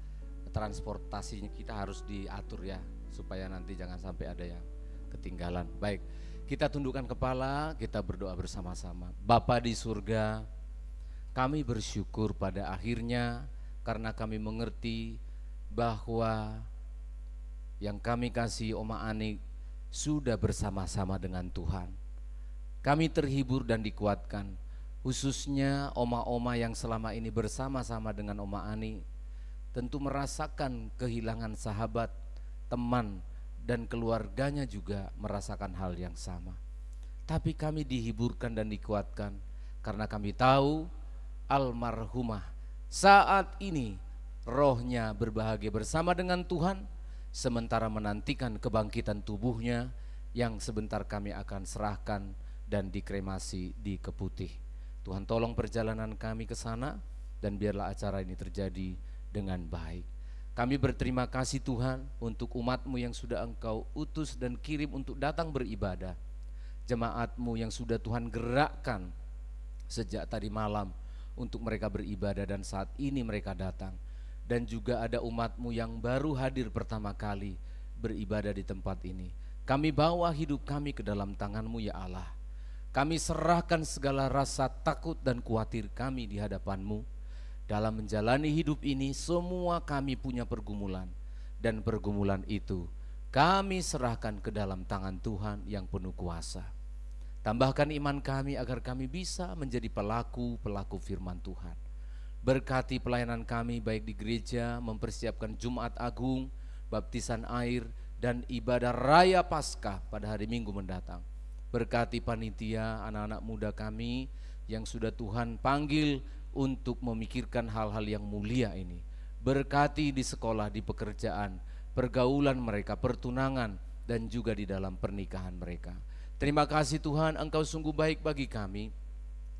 transportasinya kita harus diatur ya, supaya nanti jangan sampai ada yang ketinggalan. Baik, kita tundukkan kepala, kita berdoa bersama-sama. Bapa di surga, kami bersyukur pada akhirnya karena kami mengerti bahwa yang kami kasih Oma Ani sudah bersama-sama dengan Tuhan. Kami terhibur dan dikuatkan, khususnya oma-oma yang selama ini bersama-sama dengan Oma Ani, tentu merasakan kehilangan sahabat, teman, dan keluarganya juga merasakan hal yang sama. Tapi kami dihiburkan dan dikuatkan karena kami tahu almarhumah saat ini rohnya berbahagia bersama dengan Tuhan, sementara menantikan kebangkitan tubuhnya yang sebentar kami akan serahkan dan dikremasi di Keputih. Tuhan tolong perjalanan kami ke sana dan biarlah acara ini terjadi dengan baik. Kami berterima kasih Tuhan untuk umat-Mu yang sudah Engkau utus dan kirim untuk datang beribadah. Jemaat-Mu yang sudah Tuhan gerakkan sejak tadi malam untuk mereka beribadah dan saat ini mereka datang. Dan juga ada umat-Mu yang baru hadir pertama kali beribadah di tempat ini. Kami bawa hidup kami ke dalam tangan-Mu ya Allah. Kami serahkan segala rasa takut dan khawatir kami di hadapan-Mu. Dalam menjalani hidup ini semua kami punya pergumulan. Dan pergumulan itu kami serahkan ke dalam tangan Tuhan yang penuh kuasa. Tambahkan iman kami agar kami bisa menjadi pelaku-pelaku firman Tuhan. Berkati pelayanan kami baik di gereja, mempersiapkan Jumat Agung, baptisan air, dan ibadah raya Paskah pada hari Minggu mendatang. Berkati panitia, anak-anak muda kami yang sudah Tuhan panggil untuk memikirkan hal-hal yang mulia ini. Berkati di sekolah, di pekerjaan, pergaulan mereka, pertunangan, dan juga di dalam pernikahan mereka. Terima kasih Tuhan, Engkau sungguh baik bagi kami.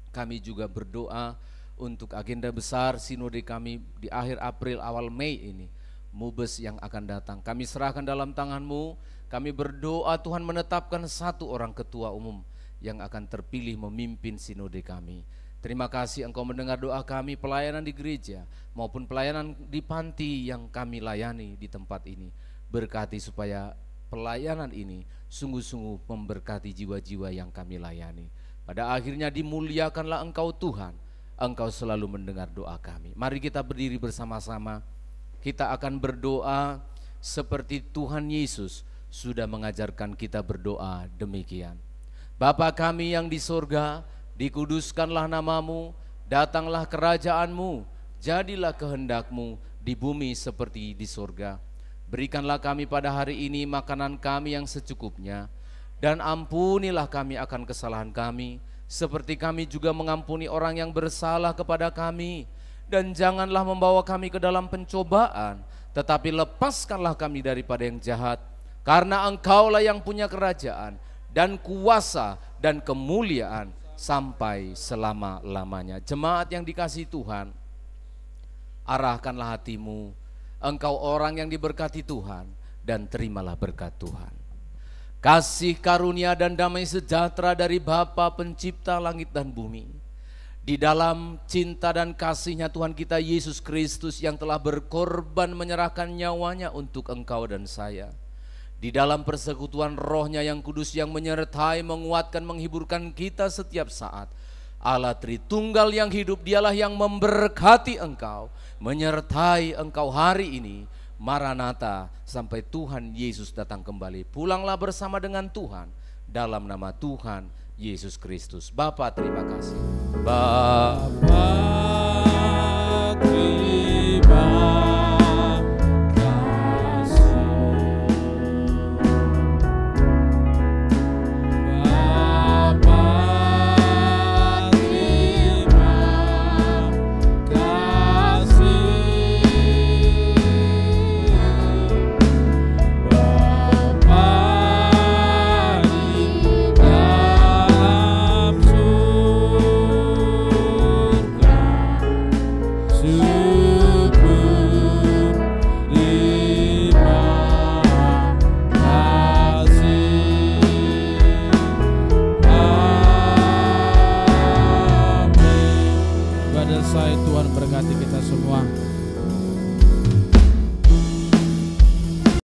Kami juga berdoa untuk agenda besar sinode kami di akhir April awal Mei ini, Mubes yang akan datang. Kami serahkan dalam tangan-Mu. Kami berdoa Tuhan menetapkan satu orang ketua umum yang akan terpilih memimpin sinode kami. Terima kasih Engkau mendengar doa kami, pelayanan di gereja maupun pelayanan di panti yang kami layani di tempat ini. Berkati supaya pelayanan ini sungguh-sungguh memberkati jiwa-jiwa yang kami layani. Pada akhirnya dimuliakanlah Engkau Tuhan. Engkau selalu mendengar doa kami. Mari kita berdiri bersama-sama. Kita akan berdoa seperti Tuhan Yesus sudah mengajarkan kita berdoa demikian. Bapa kami yang di surga, dikuduskanlah nama-Mu, datanglah kerajaan-Mu, jadilah kehendak-Mu di bumi seperti di surga. Berikanlah kami pada hari ini makanan kami yang secukupnya, dan ampunilah kami akan kesalahan kami, seperti kami juga mengampuni orang yang bersalah kepada kami. Dan janganlah membawa kami ke dalam pencobaan, tetapi lepaskanlah kami daripada yang jahat. Karena Engkaulah yang punya kerajaan dan kuasa dan kemuliaan sampai selama-lamanya. Jemaat yang dikasihi Tuhan, arahkanlah hatimu. Engkau orang yang diberkati Tuhan, dan terimalah berkat Tuhan. Kasih karunia dan damai sejahtera dari Bapa pencipta langit dan bumi, di dalam cinta dan kasih-Nya Tuhan kita Yesus Kristus yang telah berkorban menyerahkan nyawanya untuk engkau dan saya, di dalam persekutuan Roh-Nya yang kudus yang menyertai, menguatkan, menghiburkan kita setiap saat. Allah Tritunggal yang hidup, Dialah yang memberkati engkau, menyertai engkau hari ini. Maranatha, sampai Tuhan Yesus datang kembali. Pulanglah bersama dengan Tuhan dalam nama Tuhan Yesus Kristus. Bapa terima kasih. Bapa terima kasih. Bapa terima kasih. Tuhan berkati kita semua.